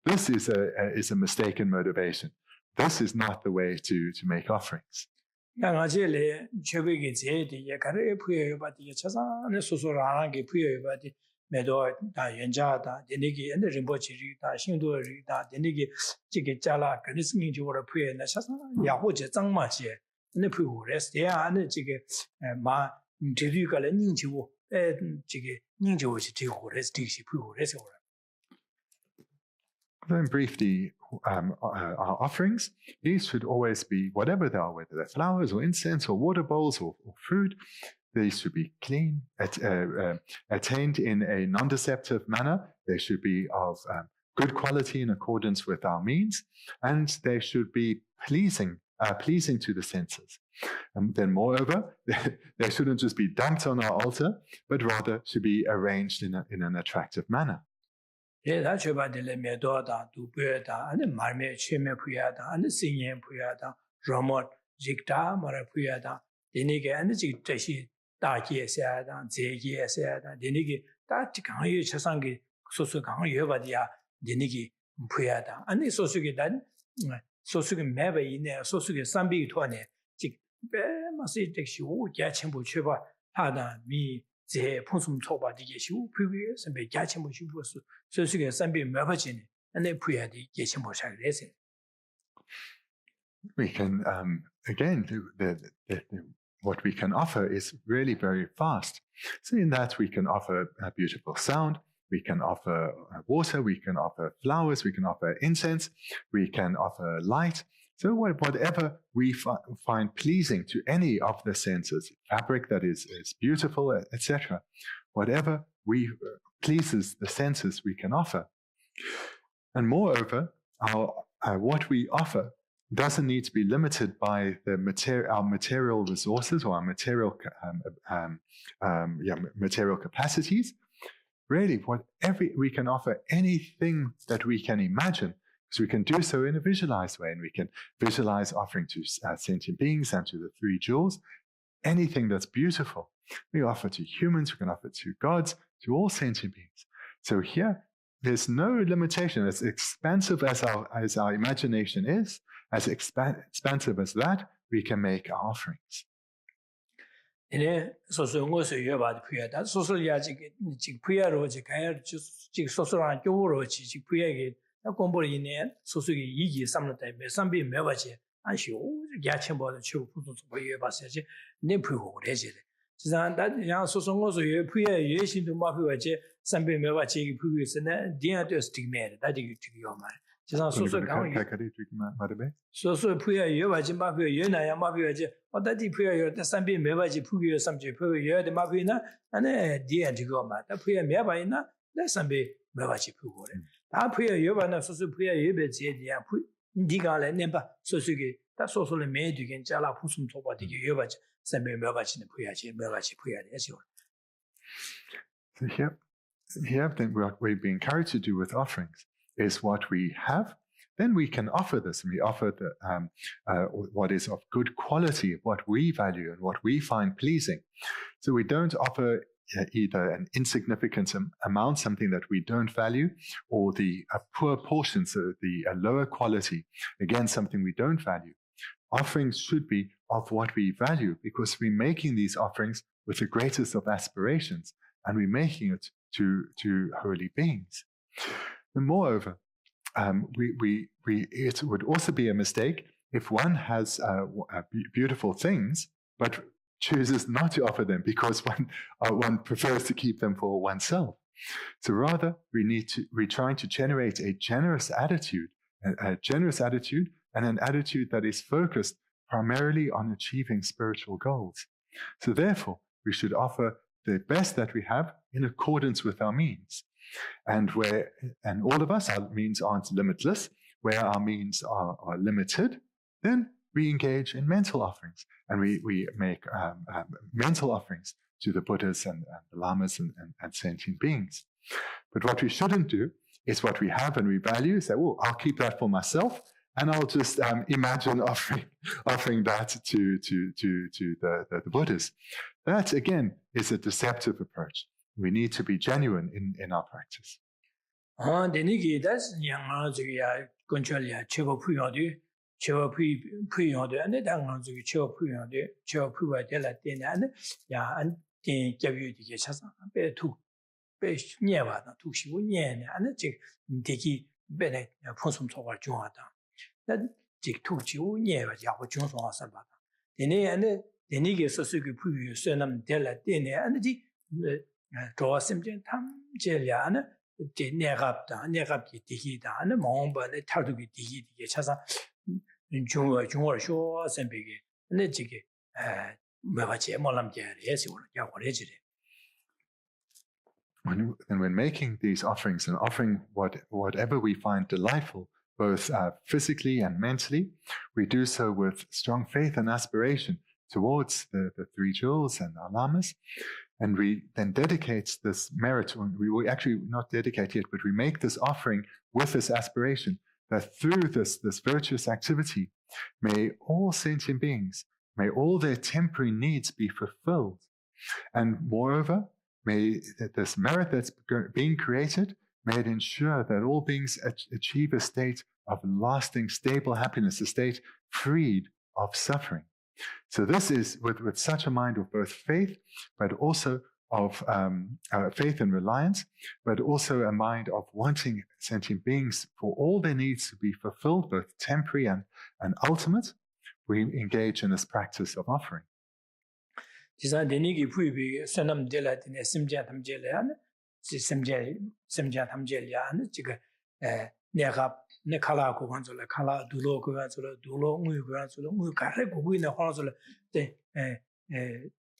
This is a mistaken motivation. This is not the way to make offerings. 매도 다 연자다 데니기 엔데 림보치리 다 신도리 다 데니기 지게 잘라 그리스니 지고를 부에나 사사 야고제 장마제 네 부고레스 대야 안에 지게 마 디디가래 닝지고 지게 닝지고지 디고레스 디시 부고레스 오라. Then briefly, our offerings, these should always be whatever they are, whether they're flowers or incense or water bowls or food. They should be clean, attained in a non-deceptive manner. They should be of good quality in accordance with our means, and they should be pleasing to the senses. And then moreover, they shouldn't just be dumped on our altar, but rather should be arranged in an attractive manner. 다 줘봐들래 매도다 두베다 아니 말매 최매 부야다 아니 신년 부야다 로모 직다 말아 부야다 데니게 아니 직 뜻이 다기에서야다 제기에서야다 데니게 다 강의 최상기 소소 강의 여바디야 데니게 부야다 아니 소수게 단 소수게 매베 이내 소수게 삼비 토네 직 마시 택시 오 야첨부 쳐봐 하다 미 제 풍숨 초바디게 시우 부위에 선배 야첨부 시부스 소수게 삼비 매바지네 안에 부야디 예첨부 사그래서 We can again what we can offer is really very fast. So in that we can offer a beautiful sound, we can offer water, we can offer flowers, we can offer incense, we can offer light. So whatever we find pleasing to any of the senses, fabric that is beautiful, etc., whatever pleases the senses we can offer. And moreover, what we offer doesn't need to be limited by our material resources or our material capacities. Really, we can offer anything that we can imagine, because we can do so in a visualized way, and we can visualize offering to sentient beings and to the three jewels, anything that's beautiful. We offer to humans, we can offer to gods, to all sentient beings. So here, there's no limitation. As expansive as our imagination is, as expansive as that, we can make our offerings. 이네 소소응어서 여바디 부야다 소소야지 부야로 가야 소소랑 교로 지 부야게 공부를 이내 소소기 이기 삼는다 매삼비 매바지 안시오 야첨보도 치고 부도서 부여봐서지 네 부고 그래지 지난 나 소소응어서 부야 예신도 마부야지 삼비 매바지 부여서네 디아도 스티메 다지 지요 말 지난 소소 강이 소소 부야 여바지 마부야 여나야 마부야지 어다디 부야 여 삼비 매바지 부여 삼지 부여 여데 마부이나 안에 디아 지고 말 부야 매바이나 내 삼비 매바지 부고래 다 부야 여바나 소소 부야 여베지 디아 니가래 nemba 소수기 다 소소를 매두긴 잘라 풍숨 토바디기 여바지 선배 몇바지는 부야지 몇바지 부야지 해서. So here then what we be encouraged to do with offerings is what we have, then we can offer this, and we offer what is of good quality, what we value and what we find pleasing. So we don't offer either an insignificant amount, something that we don't value, or the poor portions, the lower quality, again, something we don't value. Offerings should be of what we value, because we're making these offerings with the greatest of aspirations, and we're making it to holy beings. And moreover, it would also be a mistake if one has beautiful things, but chooses not to offer them because one prefers to keep them for oneself. So rather, we're trying to generate a generous attitude and an attitude that is focused primarily on achieving spiritual goals. So therefore, we should offer the best that we have in accordance with our means. And all of us, our means aren't limitless. Where our means are limited, then we engage in mental offerings, and we make mental offerings to the Buddhas and the Lamas and sentient beings. But what we shouldn't do is what we have and we value, say, oh, I'll keep that for myself, and I'll just imagine offering that to the Buddhas. That, again, is a deceptive approach. We need to be genuine in our practice. chewa pui yong de ane da ngang zu chewa pui wa de la de ane ya an de jia yu de cha sa be tu be nie wa da tu xi wu nie ne ane ji de ki be ne fu sum so wa ju wa da na ji tu ji wu nie wa ya wu ju so wa sa ba de ne ane de ni ge so su ge pui yu se nam de la de ne ane ji zhuo sim jian tam jie lia ane de ne gap ki de ki da ane mong ba ne ta du ki de ki de cha sa 중어 쇼 선배기 근데 지게 뭐가 제mollam게 해서 야 그래지래. When making these offerings and offering whatever we find delightful, both physically and mentally, we do so with strong faith and aspiration towards the three jewels and our lamas, and we then dedicate this merit. We actually not dedicate it, but we make this offering with this aspiration, that through this virtuous activity, may all sentient beings, may all their temporary needs be fulfilled. And moreover, may this merit that's being created, may it ensure that all beings achieve a state of lasting, stable happiness, a state freed of suffering. So this is with such a mind of both faith, but also of faith and reliance, but also a mind of wanting sentient beings for all their needs to be fulfilled, both temporary and ultimate. We engage in this practice of offering.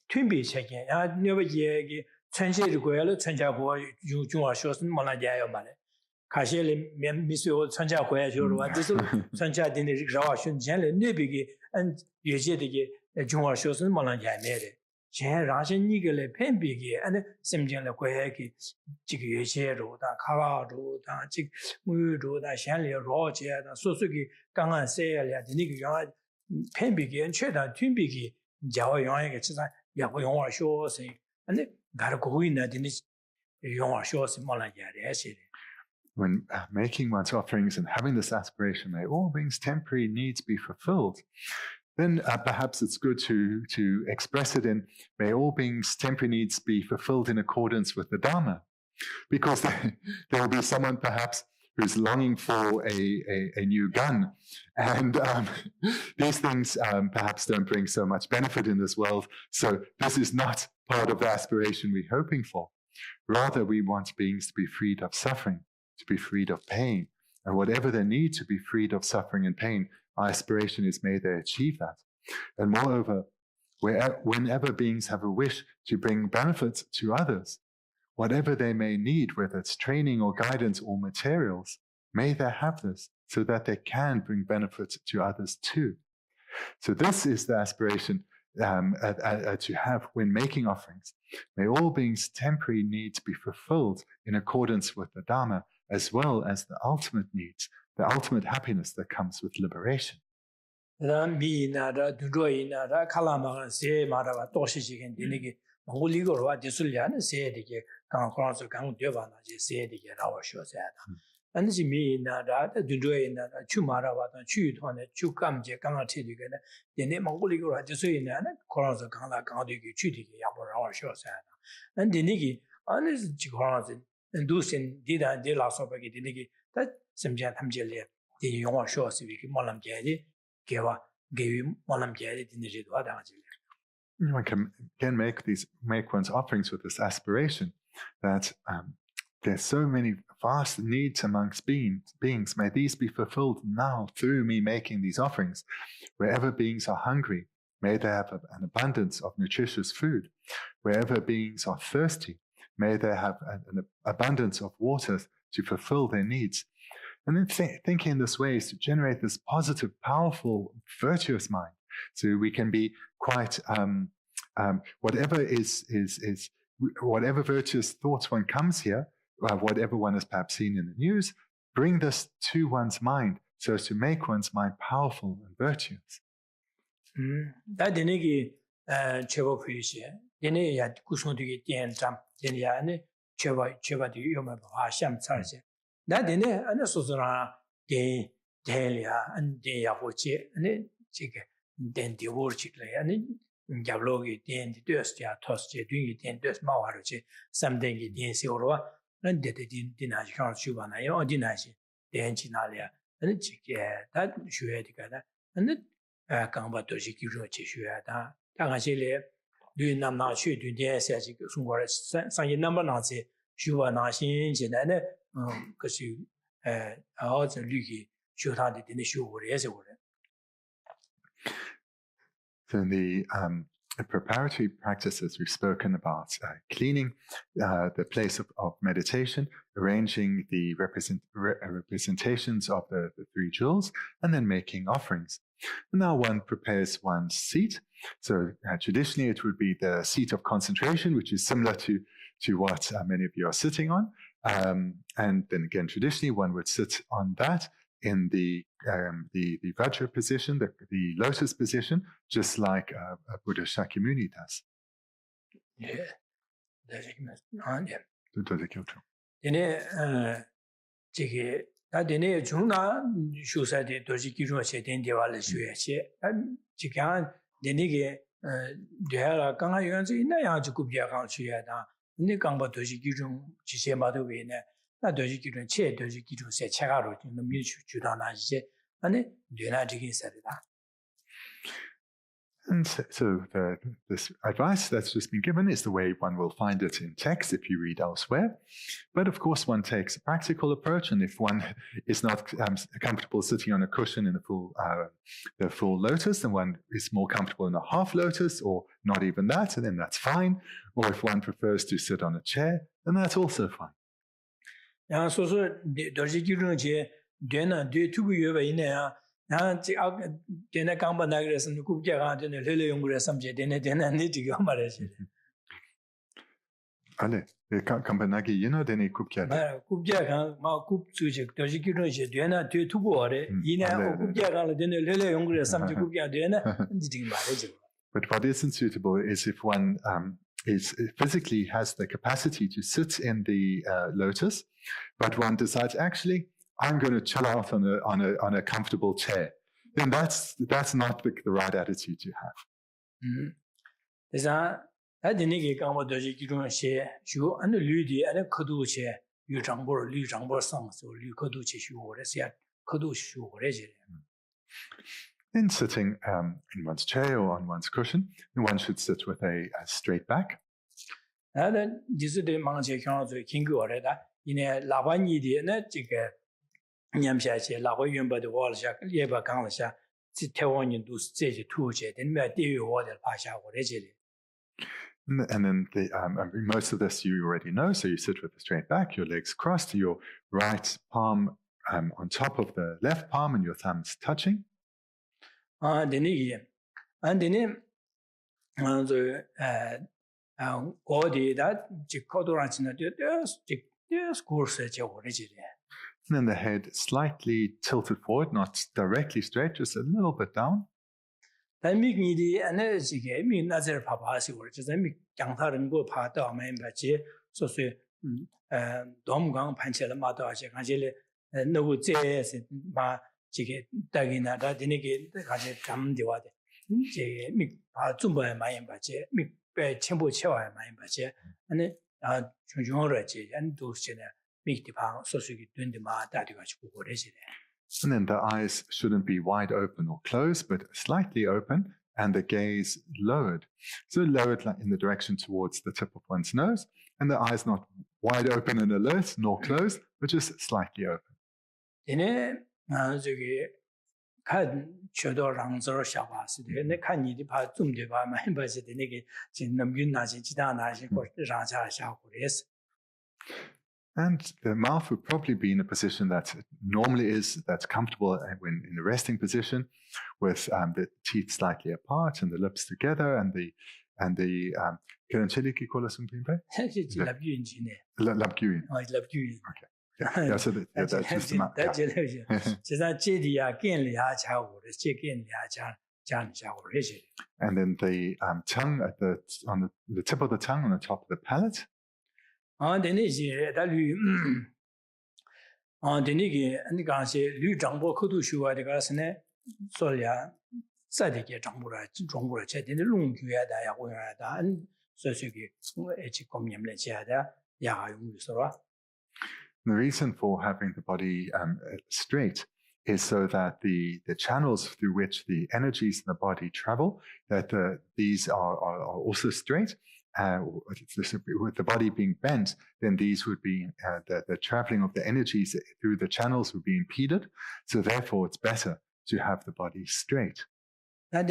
튠비 책에 야 너버 얘기 천세를 고야로 천자고 중화 쇼스 몰라야요 말에 가실이 미스요 천자 고야 줘로 와서 천자들이 라와 순전에 네비기 안 예제되게 중화 쇼스 몰라야메래 제 라신이게 팬비기 안 심전에 고야기 지금 예제로다 카와로다 지 무유로다 샹리어 로제다 소수기 강한 세야야 니게 영화 팬비기 최다 튠비기 자와 영화에 치자 야고 영화 쇼스 근데 가르 고이나 되는 영화 쇼스 몰라야래 하시래. When making one's offerings and having this aspiration, may all beings' temporary needs be fulfilled, then perhaps it's good to express it in, may all beings' temporary needs be fulfilled in accordance with the Dharma. Because there will be someone perhaps who's longing for a new gun. And these things perhaps don't bring so much benefit in this world. So this is not part of the aspiration we're hoping for. Rather, we want beings to be freed of suffering, to be freed of pain. And whatever they need to be freed of suffering and pain, our aspiration is may they achieve that. And moreover, whenever beings have a wish to bring benefit to others, whatever they may need, whether it's training or guidance or materials, may they have this so that they can bring benefit to others too. So this is the aspiration to have when making offerings. May all beings' temporary needs be fulfilled in accordance with the Dharma, as well as the ultimate needs, the ultimate happiness that comes with liberation. And the mean that the doing that Chumara and Chu on a Chukam Jekanga Tidigana, the name of Holigura, the Suin and Koranza Kanga Gandhi Chudi Yabora Shosana. And the Niki, and this Chikoran, and Dusin did and de la Sopaki, the Niki, that some Jatam Jelly, the Yon Shos, Molam Jadi, gave him Molam Jadi in the Jidwada. One can make one's offerings with this aspiration that there's so many vast needs amongst beings. May these be fulfilled now through me making these offerings. Wherever beings are hungry, may they have an abundance of nutritious food. Wherever beings are thirsty, may they have an abundance of water to fulfill their needs. And then thinking in this way is to generate this positive, powerful, virtuous mind. So we can be quite, whatever virtuous thoughts one comes here, whatever one has perhaps seen in the news, bring this to one's mind so as to make one's mind powerful and virtuous. That the Cheva Puisha, Dene at Kusundigi Dian Jam, Deniane, Cheva de Yuma Hasham Sarge. That Dene and the Suzana de Delia and de Yahoche and then Chick, then the worship and Yablogi, then the Dustia, Tosje, doing it in Dust Mawaruche, something in the Silva. And did it in Dinaj Shubana or Dinashi, the Enchinalia, and the chick, that Shuya together, and then Gamba Doji Shuya, Tangashile, doing Namna Shu, doing the SSG, some number Nazi, Shuba Nashin, and because you also Luki should have it in the shoe or as it were. So in the preparatory practices, we've spoken about cleaning the place of meditation, arranging the representations of the three jewels, and then making offerings. And now one prepares one's seat. So traditionally, it would be the seat of concentration, which is similar to what many of you are sitting on. And then again, traditionally, one would sit on that in the Vajra position, the lotus position, just like a Buddha Shakyamuni does. Yeah, that's it. Dene Juna Shusa de Dojikiro Shetin Devala Shueche, and Chikan Denige Dehara Kanga Yanzi, Nayajakubia Shuyada, Nikamba Dojikiro Chisema Wina, not Dojikiro Che, Dojikiro Secharo in the Mutu Judana, and then Dunajikin said that. And so this advice that's just been given is the way one will find it in text if you read elsewhere. But of course, one takes a practical approach, and if one is not comfortable sitting on a cushion in the full lotus, then one is more comfortable in a half lotus, or not even that, and then that's fine. Or if one prefers to sit on a chair, then that's also fine. Dena Kamba Nagres and Kubja and Lily Ungra subject in it, and Nitigo Marriage. Ale, Kampanagi, you know, then a Kubja. Kubja, Makup Suji, Dojikino, Dena, two bore, Ina, Kubja, then a Lily Ungra subject Kubja, Dena, and Nitigo Marriage. But what isn't suitable is if one physically has the capacity to sit in the lotus, but one decides, actually, I'm going to chill out on a comfortable chair. Then that's not the right attitude to have. Is that I didn't get Gamba Doji share, you and the Ludi and a Kodu chair, you jumbo, Lu Jumbo songs, or Lu Kodu Chishu or as yet Kodu Shu or Then sitting in one's chair or on one's cushion, one should sit with a straight back. And then this is the Manche Council King or in a Lavani, the Nyamsha, Lava Yumba, the wall shack, Yeba Kangsha, Taiwan do stage two jet, and may do water pasha or regally. And then most of this you already know. So you sit with a straight back, your legs crossed, your right palm on top of the left palm and your thumbs touching. Denigi, and then body that And then the head slightly tilted forward, not directly straight, just a little bit down. And then the eyes shouldn't be wide open or closed, but slightly open, and the gaze lowered. So lowered in the direction towards the tip of one's nose, and the eyes not wide open and alert, nor closed, but just slightly open. And the mouth would probably be in a position that it normally is, that's comfortable when in a resting position, with the teeth slightly apart and the lips together, and the Labgyuin. Okay. Yeah, so that's just the mouth. And then the tongue on the tip of the tongue on the top of the palate. And then the reason for having the body straight is so that the channels through which the energies in the body travel, that these are also straight. With the body being bent, then these would be the traveling of the energies through the channels would be impeded. So therefore, it's better to have the body straight. And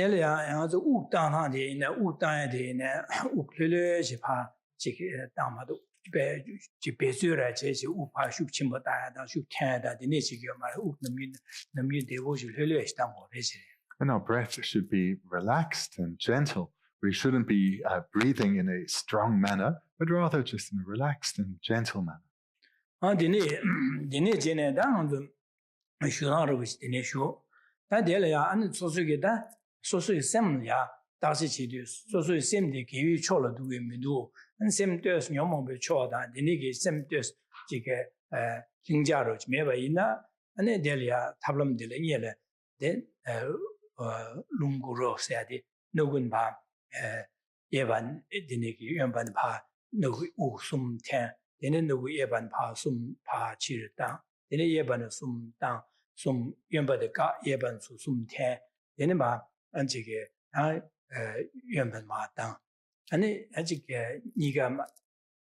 our breath should be relaxed and gentle. We shouldn't be breathing in a strong manner, but rather just in a relaxed and gentle manner. 예반 디네기 연반 파 너구 우숨 텐 얘네 너구 예반 파 숨 파 치르다 얘네 예반은 숨당 숨 연반의 가 예반 수숨 텐 얘네 마 안지게 연반 마당 아니 아직게 니가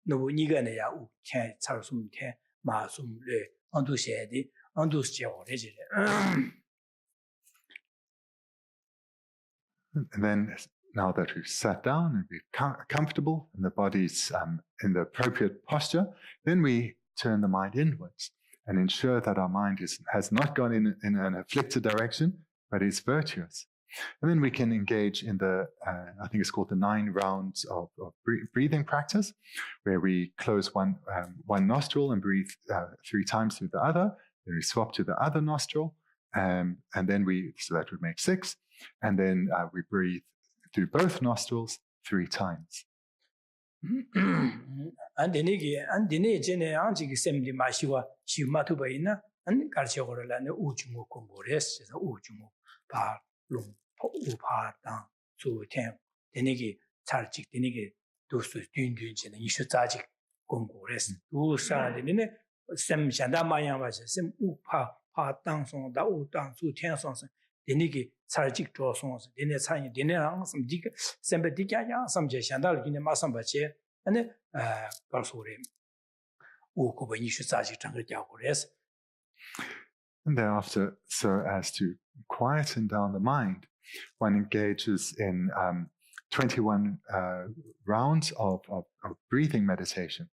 너구 니가네야 우텐 차숨 텐 마숨레 안두셔야지 안두시죠 오래지래. And then, now that we've sat down and we're comfortable and the body's in the appropriate posture, then we turn the mind inwards and ensure that our mind has not gone in an afflicted direction, but is virtuous. And then we can engage in the, I think it's called the 9 rounds of breathing practice, where we close one nostril and breathe 3 times through the other, then we swap to the other nostril, and then so that would make 6. And then we breathe through both nostrils 3 times. And then Denigi Sarjik draw songs, dinner sign, dinner, some dig, Sembedika, some Jeshandal, in the Masambache, and Garsuri. Ukubanishu Tangas. And thereafter, so as to quieten down the mind, one engages in 21 rounds of breathing meditation.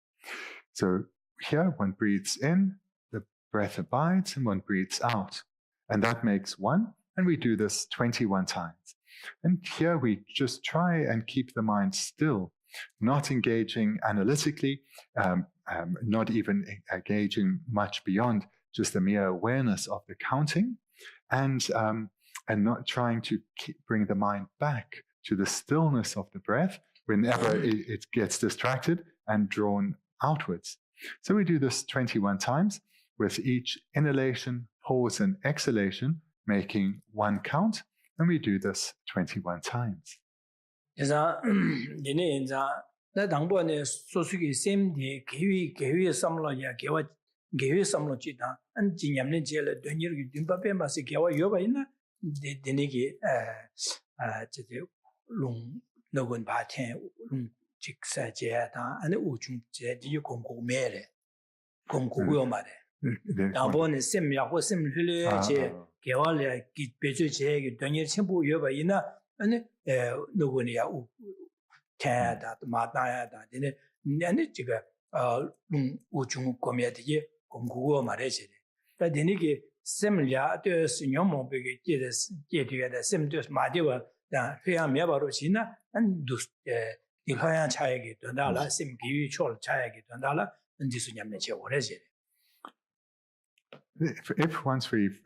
So here one breathes in, the breath abides and one breathes out. And that makes 1, and we do this 21 times. And here we just try and keep the mind still, not engaging analytically, not even engaging much beyond just the mere awareness of the counting, and not trying to bring the mind back to the stillness of the breath whenever it gets distracted and drawn outwards. So we do this 21 times, with each inhalation, pause, and exhalation making 1 count, and we do this 21 times. Dabone sim ya ho sim hule je gewale gi beju je gi donye chimbu yoba ina ane nogoni ya u ta da ma da ya da ne ane jiga u chung komya de gongguo ma re je da de ni ge sim ya de sinyo mo be ge de de sim de ma de wa da fe ya me ba ro chi na an du di ha ya cha ye ge da la sim gi yu chol cha ye ge da la an ji su nyam ne che wo re je. If once we've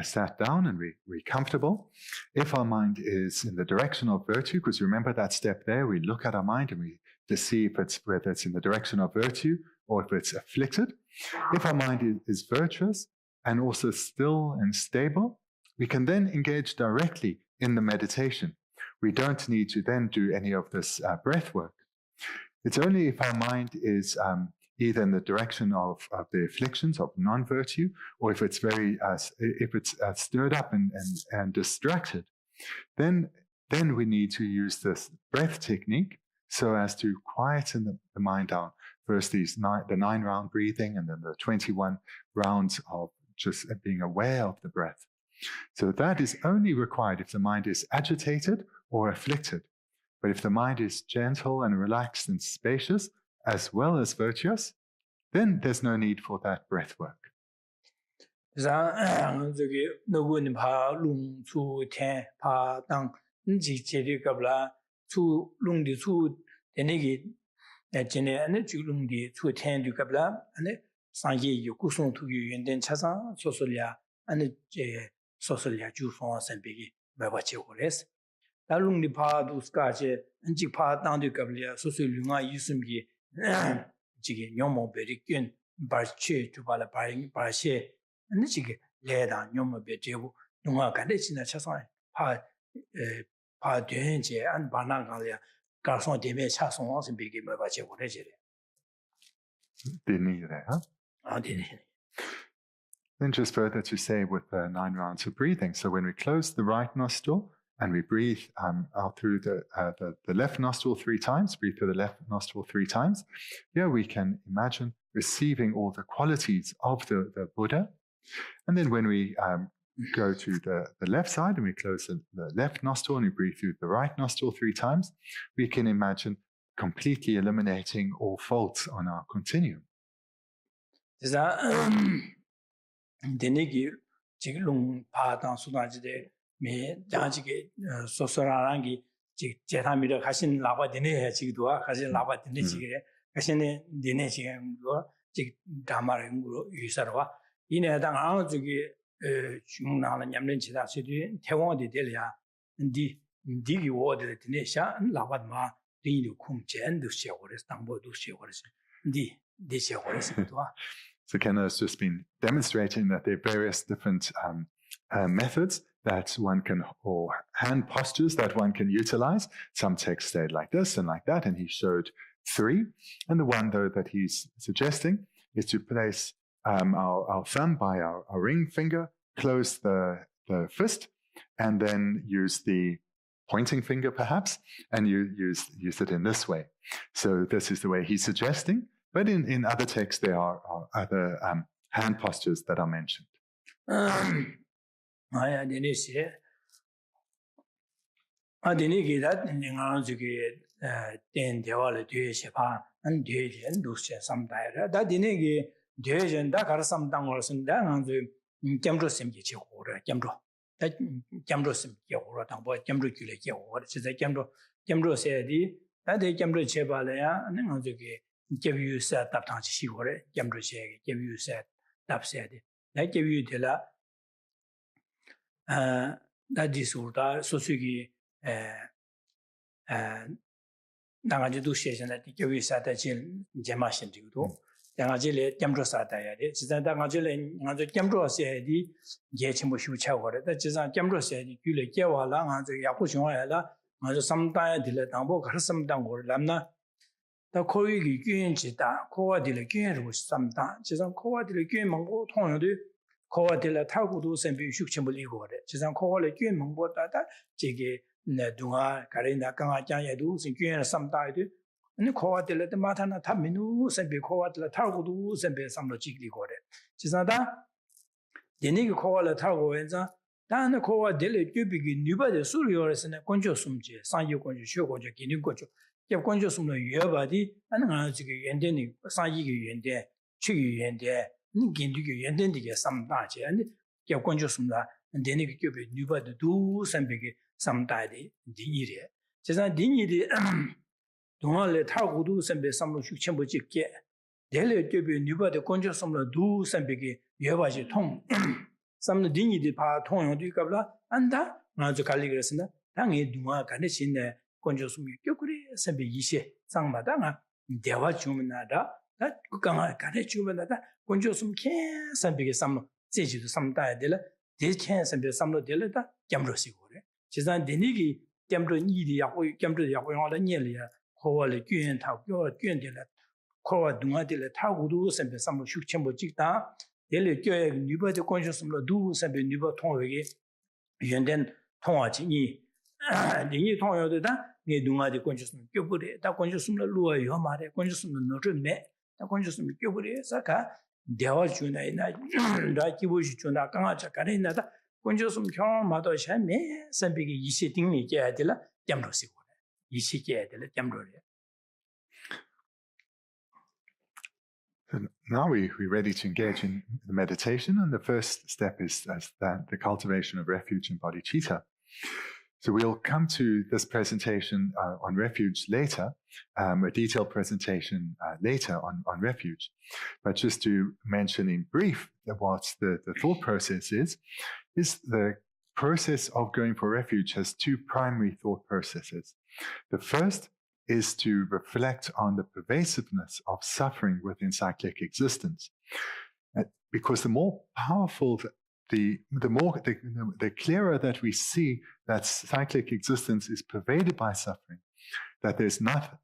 sat down and we're comfortable, if our mind is in the direction of virtue, because remember that step there, we look at our mind and we to see whether it's in the direction of virtue or if it's afflicted. If our mind is virtuous and also still and stable, we can then engage directly in the meditation. We don't need to then do any of this breath work. It's only if our mind is either in the direction of the afflictions of non-virtue, or if it's stirred up and distracted, then we need to use this breath technique so as to quieten the mind down. First, the 9-round breathing, and then the 21 rounds of just being aware of the breath. So that is only required if the mind is agitated or afflicted. But if the mind is gentle and relaxed and spacious, as well as virtuous, then there's no need for that breath work. Jige nyomo berikun barche to bala barche and jige leda nyomo bejebu nunga kade china chasan pa denje and banangalia garson deme chason on bigi mabache orejere. Then just further to say with the 9 rounds of breathing. So when we close the right nostril and we breathe out through the left nostril 3 times, breathe through the left nostril 3 times. Here we can imagine receiving all the qualities of the Buddha. And then when we go to the left side and we close the left nostril and we breathe through the right nostril 3 times, we can imagine completely eliminating all faults on our continuum. Me janjige sosorangi jetamira 가신 라바 되네 지기도와 가신 라바 되네 지게 가신에 되네 지금 거 지 다마는 거 유사로와 이내당 아무 저기 중나는 냠는 지다 시디 태원이 될이야 디기 워드 되네샤 라바마 리뉴 쿰젠도 시고레스 당보도 시고레스 디 시고레스도와. So Ken has just been demonstrating that there are various different methods that one can, or hand postures that one can utilize. Some texts say like this and like that, and he showed 3. And the one, though, that he's suggesting is to place our thumb by our ring finger, close the fist, and then use the pointing finger, perhaps, and use it in this way. So this is the way he's suggesting. But in other texts, there are other hand postures that are mentioned. 아야 되네시 아 되네기 다 내가 저기 된 대화를 뒤에서 봐 안 되지 누세 삼다야 다 되네기 Dejen da Karasam Dangor Sunda and the Jamdro Simki or Jamdro. That Jamdro Simki or Tambo, Jamdro Kulaki or Jamdro said, that they Jamdro Chebalea and then give you set up Tanchi or Jamdro Che, give you set up said. That give you Tela that is Urta, Sosugi. Nangajidu station that give you sat at Jamashin to do. Nangajile, Jamdro Sataya, it's that Nangajile, Jamdro said, Yachimoshu Chawar, that is a Jamdro said, you like Yawala and the Yapushua, and sometime the Tambo, some Dango, Lamna. The Koi Gyun Chita, Koa de la Gyun was sometimes, she's on Koa de la Gyun Mongo Tono, Koa de la Tagudu and Bishuchimoli, she's on Koa de Gyun Mongo Tata, Jiggy. Dunga, Karina Kanga Jayadu, Sinkin, some died, and the Koa de la Matana Taminu, and be Koa de la Targudu, and be some logically got it. Chisada, the nigger Koa la Targoenza, then the Koa de la Gubigi, Nuba de Surios and a Conjo Sumje, San Yukonjo, Shokoja, Ginukojo, Yav Conjo Sum, your body, and Anzigi, and then Sanji and there, Chi and there, Gindu and then get some Dutch, and Yav Conjo Sumla, and then you give Nuba the doos and big. Some died dignity. Just a dignity. Don't let Targudu and be some Chimboji get. Daily to be new by the conjure some doos and begin Yavaji tongue. Some dignity part tongue do Gabla, and that, not the Caligras, Tangi Duma Ganeshin, conjure some Yukuri, and be Yishe, Sang Madama, Deva Chumanada, that Ganga Ganechumanada, conjure some cans and begin some Sage to some diadilla, these cans and be some deleta, Jamrosi. Chizan Denigi, Jamdro Nidi, Jamdro Yapola Nelia, Hoa le Guen Tau, Guen de la Koa Dunga de la Tagudus and some Shuchembo Jita, Dele Gue, Nuba de Conscious Lodus and Nuba Tongue, and then Tongi. The new Tongue of the Da, Ne Dunga de Conscious Guburi, da Conscious Lua, Yoma, Conscious Notre Me, da Conscious Guburi, Saka, Dewa Juna, Rakibush Juna, Kanga, Karina. Conjosum Kyon Mado Shame, some big sitting me Gadilla, Jamrosi, Yisi Gadilla, Jamroria. Now we're ready to engage in the meditation, and the first step is the cultivation of refuge and bodhicitta. So we'll come to this presentation on refuge later, a detailed presentation later on refuge. But just to mention in brief what the thought process is the process of going for refuge has two primary thought processes. The first is to reflect on the pervasiveness of suffering within cyclic existence. Because the more powerful the clearer that we see that cyclic existence is pervaded by suffering, that there's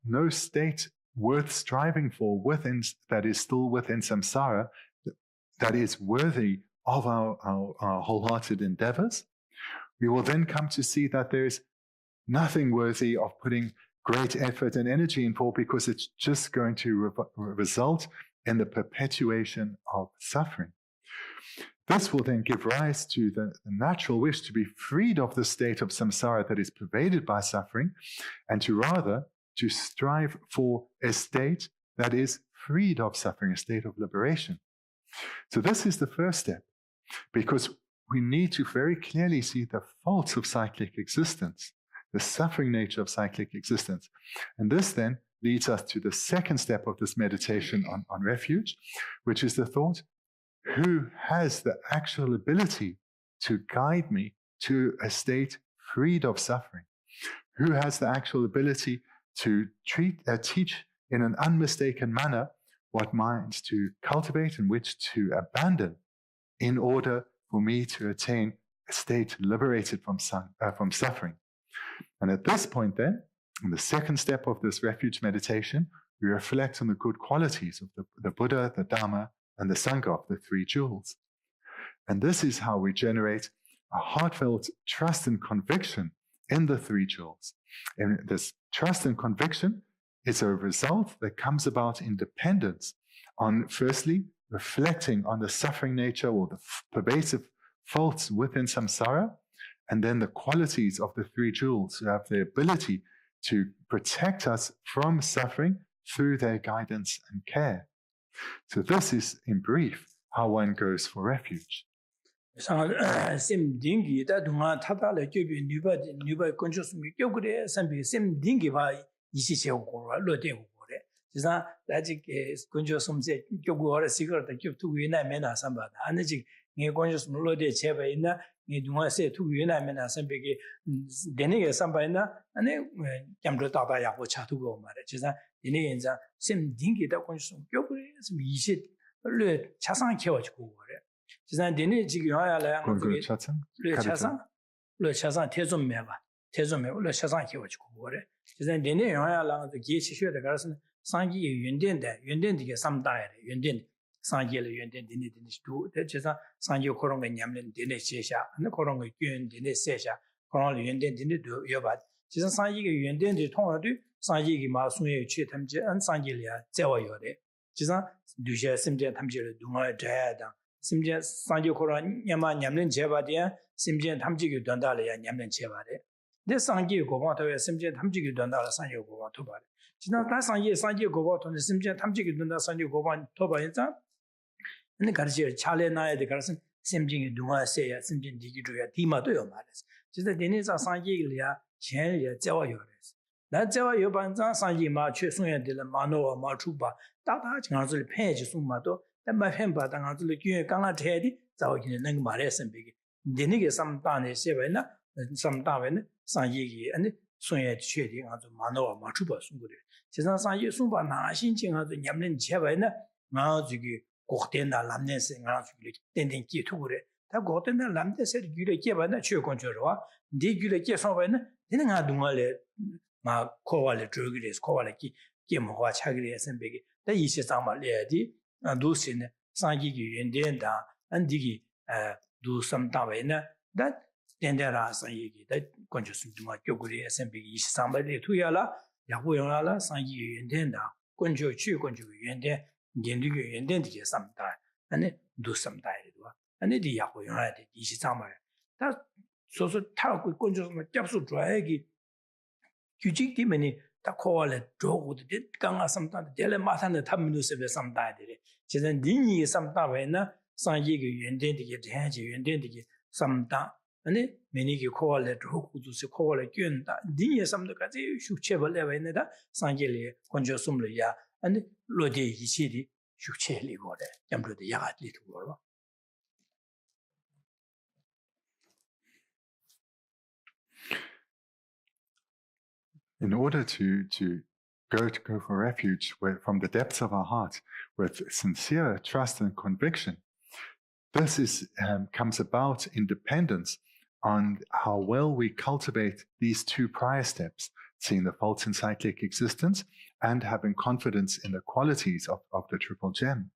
no state worth striving for within that is still within samsara, that is worthy of our wholehearted endeavors, we will then come to see that there is nothing worthy of putting great effort and energy in for, because it's just going to result in the perpetuation of suffering. This will then give rise to the natural wish to be freed of the state of samsara that is pervaded by suffering, and to strive for a state that is freed of suffering, a state of liberation. So this is the first step, because we need to very clearly see the faults of cyclic existence, the suffering nature of cyclic existence. And this then leads us to the second step of this meditation on refuge, which is the thought, who has the actual ability to guide me to a state freed of suffering? Who has the actual ability to teach in an unmistaken manner what minds to cultivate and which to abandon in order for me to attain a state liberated from suffering? And at this point then, in the second step of this refuge meditation, we reflect on the good qualities of the Buddha, the Dhamma, and the Sangha, of the three jewels. And this is how we generate a heartfelt trust and conviction in the three jewels. And this trust and conviction is a result that comes about in dependence on, firstly, reflecting on the suffering nature or the pervasive faults within samsara, and then the qualities of the three jewels who have the ability to protect us from suffering through their guidance and care. So this is, in brief, how one goes for refuge. Sim dingi da dunga tata le kyobi nuba consciously kyokure sambi sim dingi ba ishi che ko lo de ko re jisa da ji consciously se kyogu ora sigar da kyob tu wi na me na samba da an ji nge consciously lo de che ba ina nge dunga se tu wi na me na sambi ge dene ge samba ina ane kyamro ta ba ya ko cha tu go ma re jisa dene yin za sim dingi da consciously kyokure sim ishi lo chasan kyo ji ko re 지난 데네 지금 와야라 그 차상 르 차상 태좀 매봐 르 차상 키워지고 그래 지난 데네 와야라 그 기시셔다 가서 상기 윤된데 삼다에 윤된 상기를 윤된 데네 도 대체사 상기 그런 거 냠는 데네 제샤 안 그런 거 윤 데네 세샤 그런 윤된 데네도 여봐 지난 상기가 윤된데 통화도 상기가 마순에 취 탐지 안 상기리야 제와요래 지난 두셔 심제 탐지를 동아 자야다 심지어 상지 코란 냐마 냠는 제바디야 심지어 탐지기 된다래야 냠는 제바래 내 상지 고바도에 심지어 탐지기 된다라 상지 고바 토바래 지난 다 상지 고바도는 심지어 탐지기 된다 상지 고바 토바인자 근데 가르치 차례나야 돼 가르치 심지어 동아세야 심지어 디기도야 디마도요 말했어 진짜 데니사 상지리야 전리야 제와요래서 나 제와요 반자 상지마 최송에 될 마노와 마추바 다다 정아들 폐지 숨마도 마 햄바 당아들 교회 강아 대디 자오기는 능 말했음 비기 데니게 삼다네 세베나 삼다베네 상이기 아니 손에确定 아주 마노와 마추바 숨고래 지상 상이 숨바 나신징 아주 냠는 제베나 나지기 고된다 람네세 나지기 땡땡 기투고래 다 고된다 람데세 규례 개바나 최권조와 네 규례 개선바나 되는 아 동아래 마 코와래 저기레스 코와래 기 개모와 차기레스 비기 다 이시 상말래디 도시네 상기기 연된다 안디기 도 삼다베나 다 된다라 상기기 다 건조스도 교구리 SMB 23발에 투야라 야고용라라 상기기 연된다 건조 연된 연디기 연된디게 삼다 아니 도 삼다이도 아니 디 야고용라 23발 다 소소 타고 건조스 잡수 줘야기 규칙 때문에 다 코알레 조고도 강아 삼다 델레 마산의 탐미노스베 삼다이데 지난 니니 삼다베나 상기기 연된디게 대지 연된디게 삼다 아니 메니기 코알레 조고도스 코알레 꾼다 니니 삼다까지 슈체벌레베네다 상기리 건조숨르야 아니 로데 이시디 슈체리고래 잠르데 야가리도로 In order to go for refuge from the depths of our heart with sincere trust and conviction, this comes about in dependence on how well we cultivate these two prior steps, seeing the faults in cyclic existence and having confidence in the qualities of the triple gem.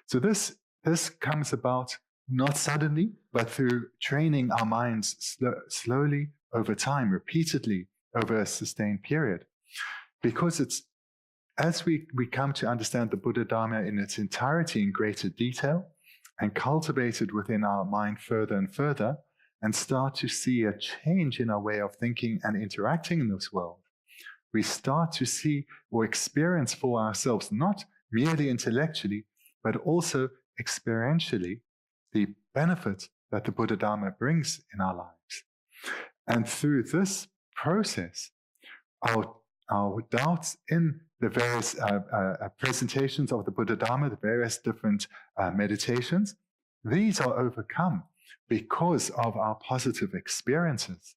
So this comes about not suddenly, but through training our minds slowly over time, repeatedly, over a sustained period. Because it's as we come to understand the Buddha Dharma in its entirety in greater detail and cultivate it within our mind further and further and start to see a change in our way of thinking and interacting in this world, we start to see or experience for ourselves, not merely intellectually, but also experientially, the benefit that the Buddha Dharma brings in our lives. And through this process, our doubts in the various presentations of the Buddha Dharma, the various different meditations, these are overcome because of our positive experiences.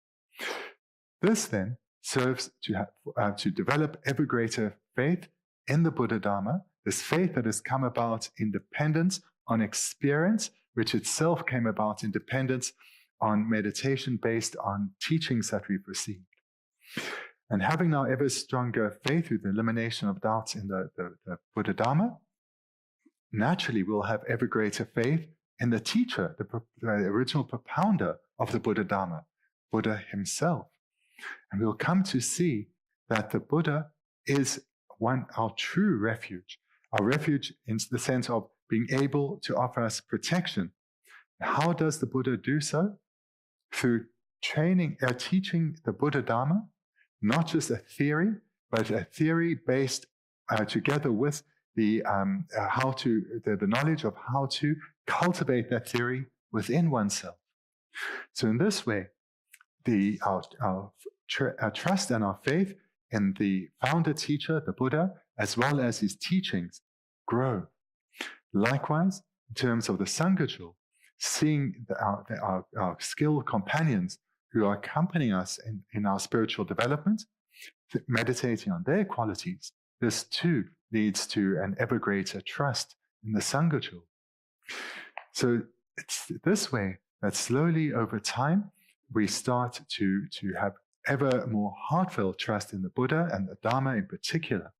This then serves to develop ever greater faith in the Buddha Dharma, this faith that has come about in dependence on experience, which itself came about in dependence on meditation based on teachings that we've received. And having now ever stronger faith through the elimination of doubts in the Buddha Dharma, naturally we'll have ever greater faith in the teacher, the original propounder of the Buddha Dharma, Buddha himself. And we'll come to see that the Buddha is our true refuge, our refuge in the sense of being able to offer us protection. How does the Buddha do so? Through teaching the Buddha Dharma, not just a theory, but a theory based together with the knowledge of how to cultivate that theory within oneself. So in this way, our trust and our faith in the founder teacher, the Buddha, as well as his teachings, grow. Likewise, in terms of the Sangha, seeing our skilled companions who are accompanying us in our spiritual development, meditating on their qualities, this too leads to an ever greater trust in the Sangha. So it's this way that slowly over time, we start to have ever more heartfelt trust in the Buddha and the Dharma in particular.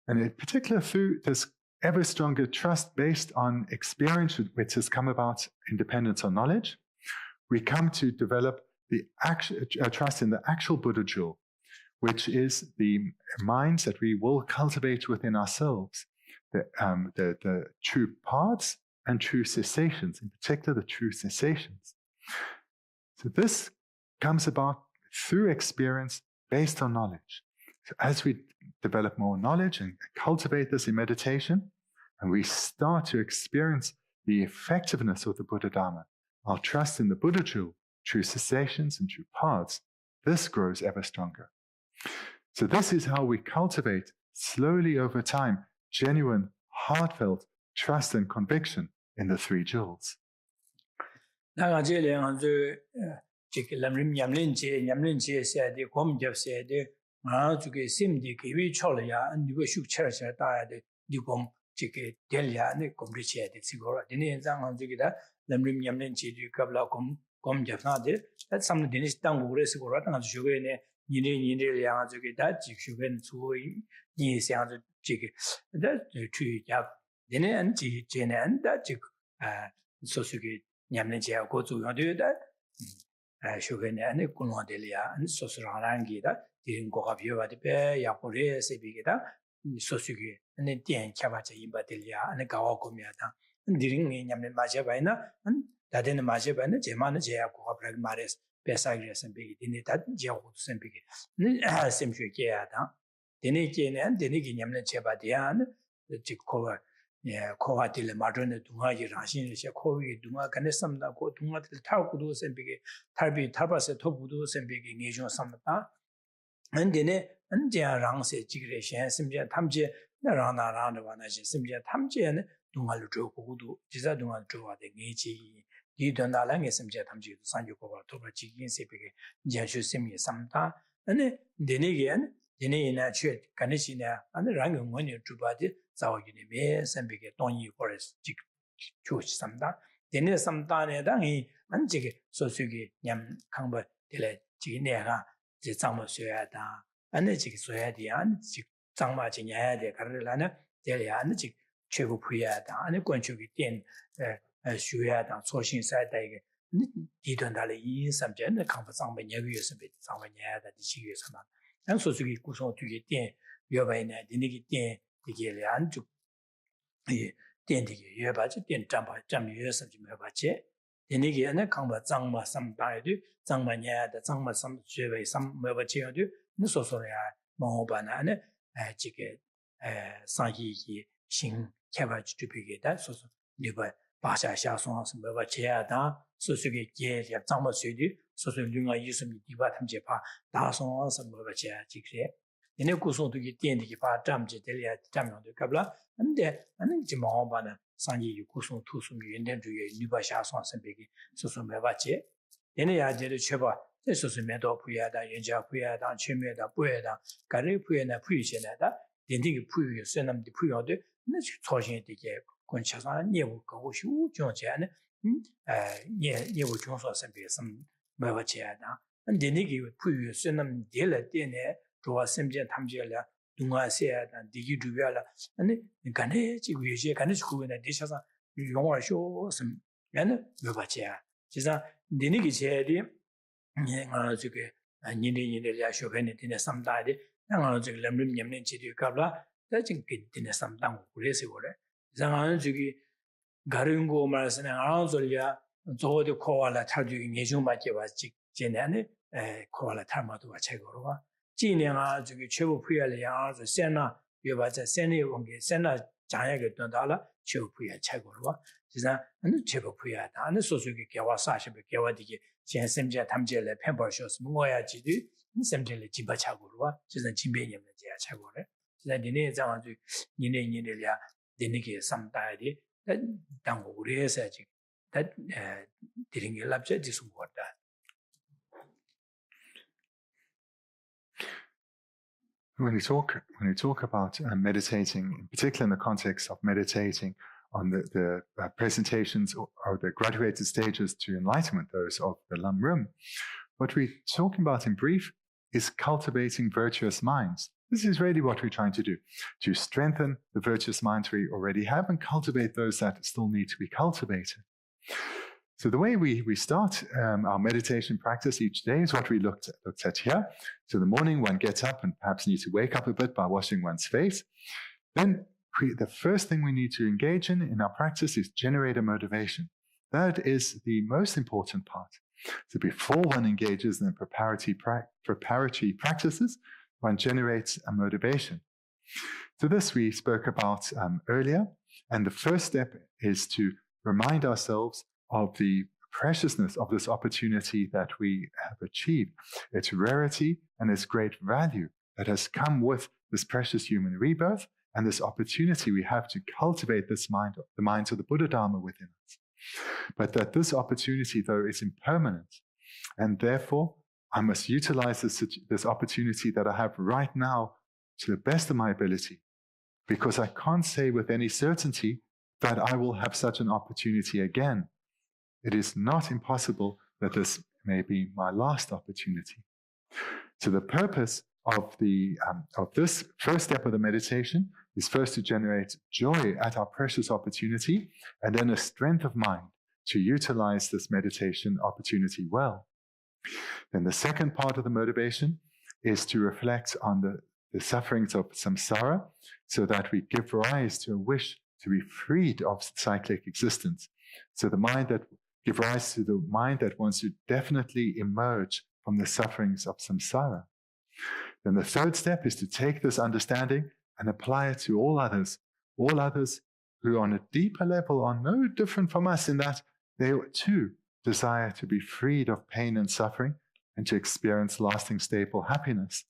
And in particular, through this ever stronger trust based on experience which has come about independence on knowledge, we come to develop the trust in the actual Buddha jewel, which is the minds that we will cultivate within ourselves, the true paths and true cessations, in particular the true cessations. So this comes about through experience based on knowledge. So as we develop more knowledge and cultivate this in meditation, and we start to experience the effectiveness of the Buddha Dharma, our trust in the Buddha jewel, true cessations and true paths, this grows ever stronger. So this is how we cultivate slowly over time genuine, heartfelt trust and conviction in the three jewels. Lam Rim Text said the Gomjab said the Simdi Kiwi Cholia and you should cherish the Gom Chiki Delia and the Combricia de Sigora. Dini Zang on Jigida, Lam Rim Text, Kabla Gomjab Nade, that's some Denis Tangu Sigora and Sugar in Yini Yang Jigida, Sugar and Sui, Yi Sang Jig. That's the tree Yap. Dini and Jane and that Sosugi Yamlinja go to do that. Sugar and Kunodelia and Sosurangi that didn't go up you at the bear, Yapore, Sebigida, Sosugi, and the Tian Chavacha Imbatelia and the Kawakomiata, and didn't Yamin Majabana, and that in the Majabana, Gemana Jacob Mares, Pesagres and Big in that Jacob Sempig, Sempukiata, Denikin and Denikin Yamin Chabadian, the Chikova. Yeah, Coatile Madonna Dunga Rashin, Shakovi, Dunga, Canesam, Dunga, Tarkudu, and Big Tarbi, Tabas, Tobudu, and Big Nation Samata. And then, and Jan Rangs, Jigration, Simja Tamje, Narana Rana, Simja Tamje, and Dunga Ludu, Jizadunga Joa, the Nichi, Didona Lang, Simja Tamji, Sanjukova, Toba Chikin, Sepik, Jashu Simi Samta, and then again, Dene Chet, Kanishina, and the Rangan when you Jubadi. Zao Unime, Sembig, Donny Forest, Church Samda, Dene Samdane, Dangi, and Jig, Sosugi, Yam Kamba, Dele, Jignera, the Zama Suada, and the Jig Suadi, and Zama Jinia, the Carolina, Delia, and the Jig Chevu Puyada, and the Guanchugi, Suada, Soshin Side, Didondali, some gender comfort some years a bit, some that the Chigus and Sosugi Kuson to get in, Yovana, the Nigit. The Gillian to Denti, you about it, then jump years of Jimabache. The Nigi and the Kamba Zangma some Baidu, Zangmania, the Zangma some Jeve, some Mabache, Nusoria, Mohobana, Chicket, Sangi, Sing, Cabbage to be that so Liba, Basha Shasons, Mabache, Sosugi, Zangma Sudi, Sosu Lunga use of Divatam Jepa, Dasons and Mabache, Chicre. In a Kuson to get the Jam Jetelia, Jam on the Kabla, and there, and Jimahobana, Sangi, Kuson, Tusum, and then to your Nubasha Sons and Biggie, Susum Mevache. Then I did a Cheba, the Susumedo Puyada, Yenja Puyada, Chimeda Pueda, Gary Puyana Puyanada, then take Puy, Sonam the Puyode, and the Torsion the Conchasa, Nevu Kawushu, John Jan, Nevu Johnson and some Mevacheada, and then they give Puy, Sonam, Dela, Dene. Draw Simjan Tamjela, Dunga said, and Digi Duvala, and the Ganechi, we can school in a dish as a long show some and Novachia. Chisa, the Nigi said, and Nini Shoven in some died, and on the Lam Rim Text Kabla, that you get in some down crazy water. Zanzuki Garungo Mars and Aranzolia, so the koala tardu in Yajumaki was Jenny, koala Tamatu Chegorova. 今年啊，这个全部培养的样子，现在 요바자 센리 원게 센나 장야게 돈다라 최부야 최고로 지사 안 최부야 안 소소게 개와 사십에 개와디게 제 샘제 탐제래 펜버쇼스 뭐야지도 샘제래 집바차고로 지사 진배님의 제야 최고래 지사 니네 장아주 니네야 니네게 삼다리 당 우리에서 지금 다 드린 게 랍제 지수고다. When we talk about meditating, in particular in the context of meditating on the presentations or the graduated stages to enlightenment, those of the Lam Rim, what we're talking about in brief is cultivating virtuous minds. This is really what we're trying to do, to strengthen the virtuous minds we already have and cultivate those that still need to be cultivated. So the way we start our meditation practice each day is what we looked at here. So in the morning, one gets up and perhaps needs to wake up a bit by washing one's face. Then the first thing we need to engage in our practice is generate a motivation. That is the most important part. So before one engages in the preparatory practices, one generates a motivation. So this we spoke about earlier. And the first step is to remind ourselves of the preciousness of this opportunity that we have achieved, its rarity and its great value that has come with this precious human rebirth and this opportunity we have to cultivate this mind, the minds of the Buddha Dharma within us. But that this opportunity, though, is impermanent, and therefore I must utilize this opportunity that I have right now to the best of my ability, because I can't say with any certainty that I will have such an opportunity again. It is not impossible that this may be my last opportunity. So the purpose of this first step of the meditation is first to generate joy at our precious opportunity, and then a strength of mind to utilize this meditation opportunity well. Then the second part of the motivation is to reflect on the sufferings of samsara, so that we give rise to a wish to be freed of cyclic existence. So give rise to the mind that wants to definitely emerge from the sufferings of samsara. Then the third step is to take this understanding and apply it to all others who on a deeper level are no different from us in that they too desire to be freed of pain and suffering and to experience lasting, stable happiness.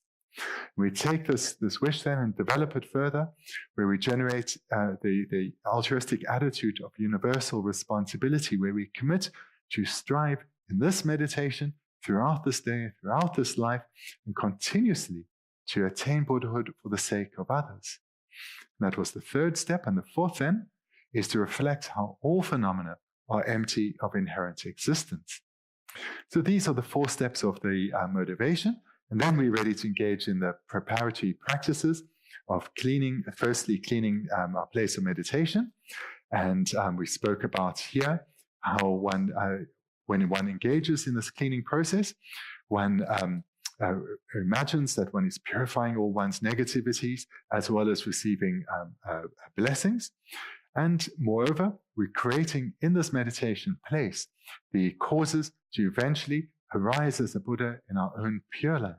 We take this wish then and develop it further, where we generate the altruistic attitude of universal responsibility, where we commit to strive in this meditation throughout this day, throughout this life, and continuously to attain Buddhahood for the sake of others. And that was the third step. And the fourth then is to reflect how all phenomena are empty of inherent existence. So these are the 4 steps of the motivation. And then we're ready to engage in the preparatory practices of firstly cleaning our place of meditation. And we spoke about here how when one engages in this cleaning process, one imagines that one is purifying all one's negativities as well as receiving blessings. And moreover, we're creating in this meditation place the causes to eventually arise as a Buddha in our own Pure Land.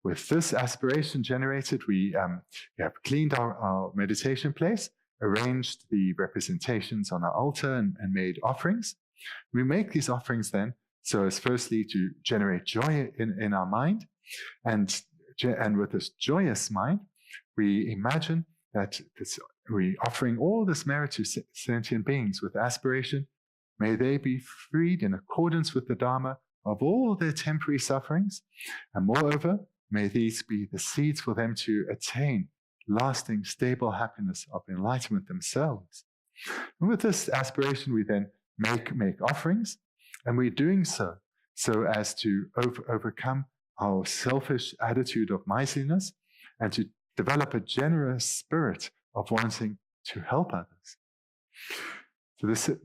With this aspiration generated, we have cleaned our meditation place, arranged the representations on our altar and made offerings. We make these offerings then so as firstly to generate joy in our mind, and with this joyous mind, we imagine that we're offering all this merit to sentient beings with aspiration. May they be freed in accordance with the Dharma of all their temporary sufferings, and moreover, may these be the seeds for them to attain lasting, stable happiness of enlightenment themselves. And with this aspiration, we then make offerings, and we're doing so as to overcome our selfish attitude of miserliness and to develop a generous spirit of wanting to help others. So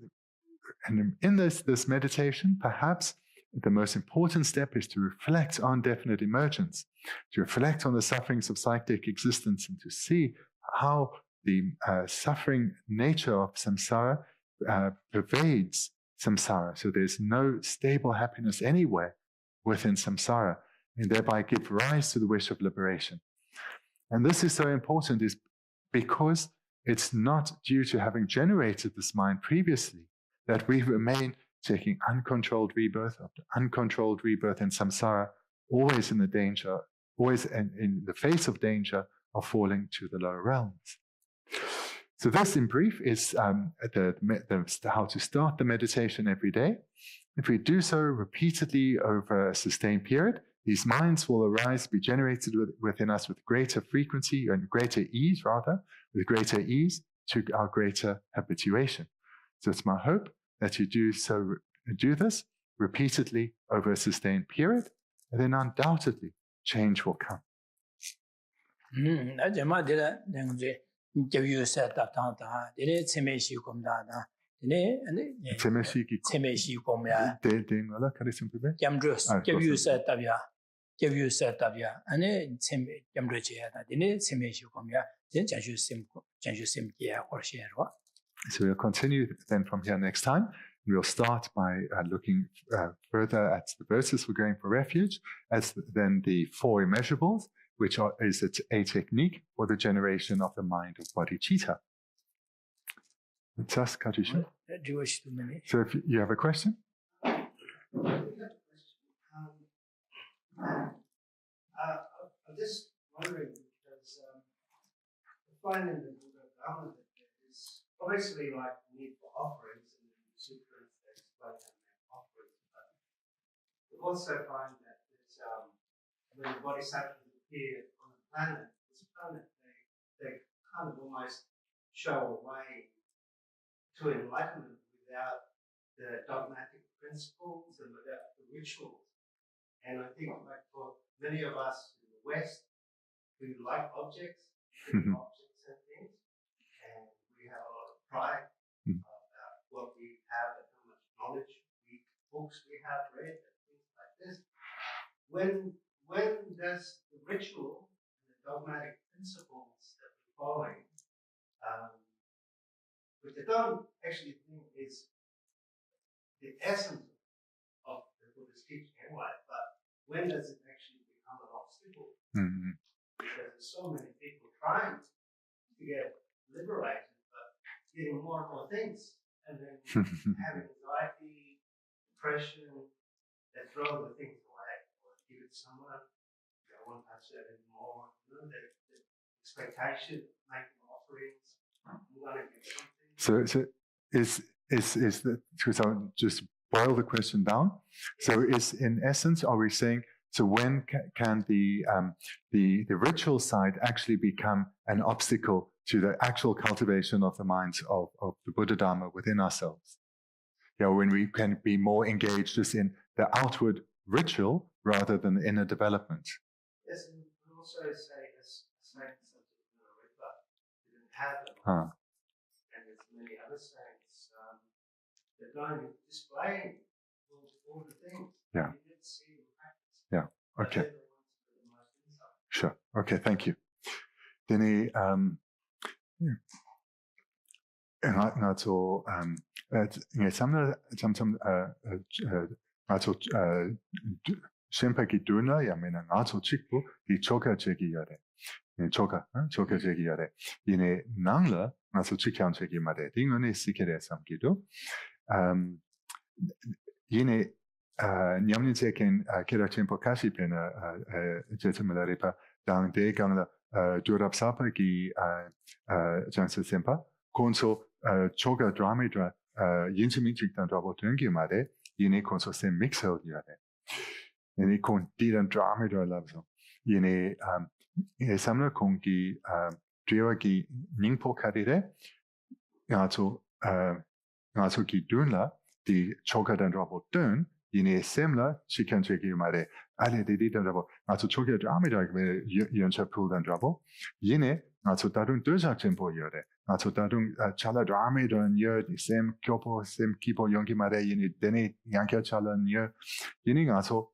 in this meditation, perhaps the most important step is to reflect on definite emergence, to reflect on the sufferings of cyclic existence, and to see how the suffering nature of samsara pervades samsara. So there's no stable happiness anywhere within samsara, and thereby give rise to the wish of liberation. And this is so important is because it's not due to having generated this mind previously that we remain taking uncontrolled rebirth after uncontrolled rebirth in samsara, always in the danger, always in the face of danger of falling to the lower realms. So this, in brief, is how to start the meditation every day. If we do so repeatedly over a sustained period, these minds will arise, be generated within us with greater frequency and greater ease, with greater ease to our greater habituation. So it's my hope that you do this repeatedly over a sustained period, and then undoubtedly change will come. So we'll continue then from here next time. We'll start by looking further at the verses for going for refuge, as then the 4 immeasurables, which is a technique for the generation of the mind of bodhicitta. Just Atisha. So if you have a question? I'm just wondering, because I find in the Buddha that there is obviously like the need for offerings, and in the sutras they explain how to make offerings, but we also find that it's, when the bodhisattvas appear on the planet, they kind of almost show a way to enlightenment without the dogmatic principles and without the rituals. And I think like for many of us in the West who like objects, objects and things, and we have a lot of pride about what we have and how much knowledge, books we have read and things like this. When does the ritual and the dogmatic principles that we're following, which I don't actually think is the essence of the Buddhist teaching anyway, but when does it actually become an obstacle? Because there's so many people trying to get liberated, but getting more and more things, and then having anxiety, depression, that throw the things away, or give it to someone, they won't touch that anymore, the expectation, making offerings, I'm going to get something. So is that, because I'll just boil the question down. So is, in essence, are we saying, so when can the ritual side actually become an obstacle to the actual cultivation of the minds of the Buddha Dharma within ourselves? When we can be more engaged just in the outward ritual rather than the inner development. Yes, and we also say a saint such as the Ripa didn't have it. And there's many other saints that don't display all the things. Yeah. You didn't see in practice. Yeah. Okay. Sure. Okay. Thank you. Then Shempaki Duna, Yamina Nato Chikbu, the Choka Cheki Yade. Choka Cheki Yade. Yine Nangla, Naso Chikan Cheki Made, Dingone Sikere Samkido. Yine Nyamni Tekin Kira Chimpo Kashi Pena Jetamalarepa, Dang De Gangla, Durab Sapa Gi Jansa Sempa, Konso Choga Dramidra, Yinchimichik Dan Drabo Tungi Made, Yine Konso Sem Mixel Yade. Yine Kon Didan Dramidra Labso. Yine Samla Kongi Driwagi Ningpo Kadire, Yato Ki Dunla, the Choga Dan Drabo Dun, Yine Semla, Chikan Cheki Made, Ale de Didan Drabo, Nato Choga Dramidra, Yuncha Pul Dan Drabo, Yine, Nato Darun Duja Tempo Yode, Nato Darun Chala Dramidra and Yer, the same Kyopo, same Kipo Yonki Made, Yine Dene Yanka Chala and Yer, Yine Nato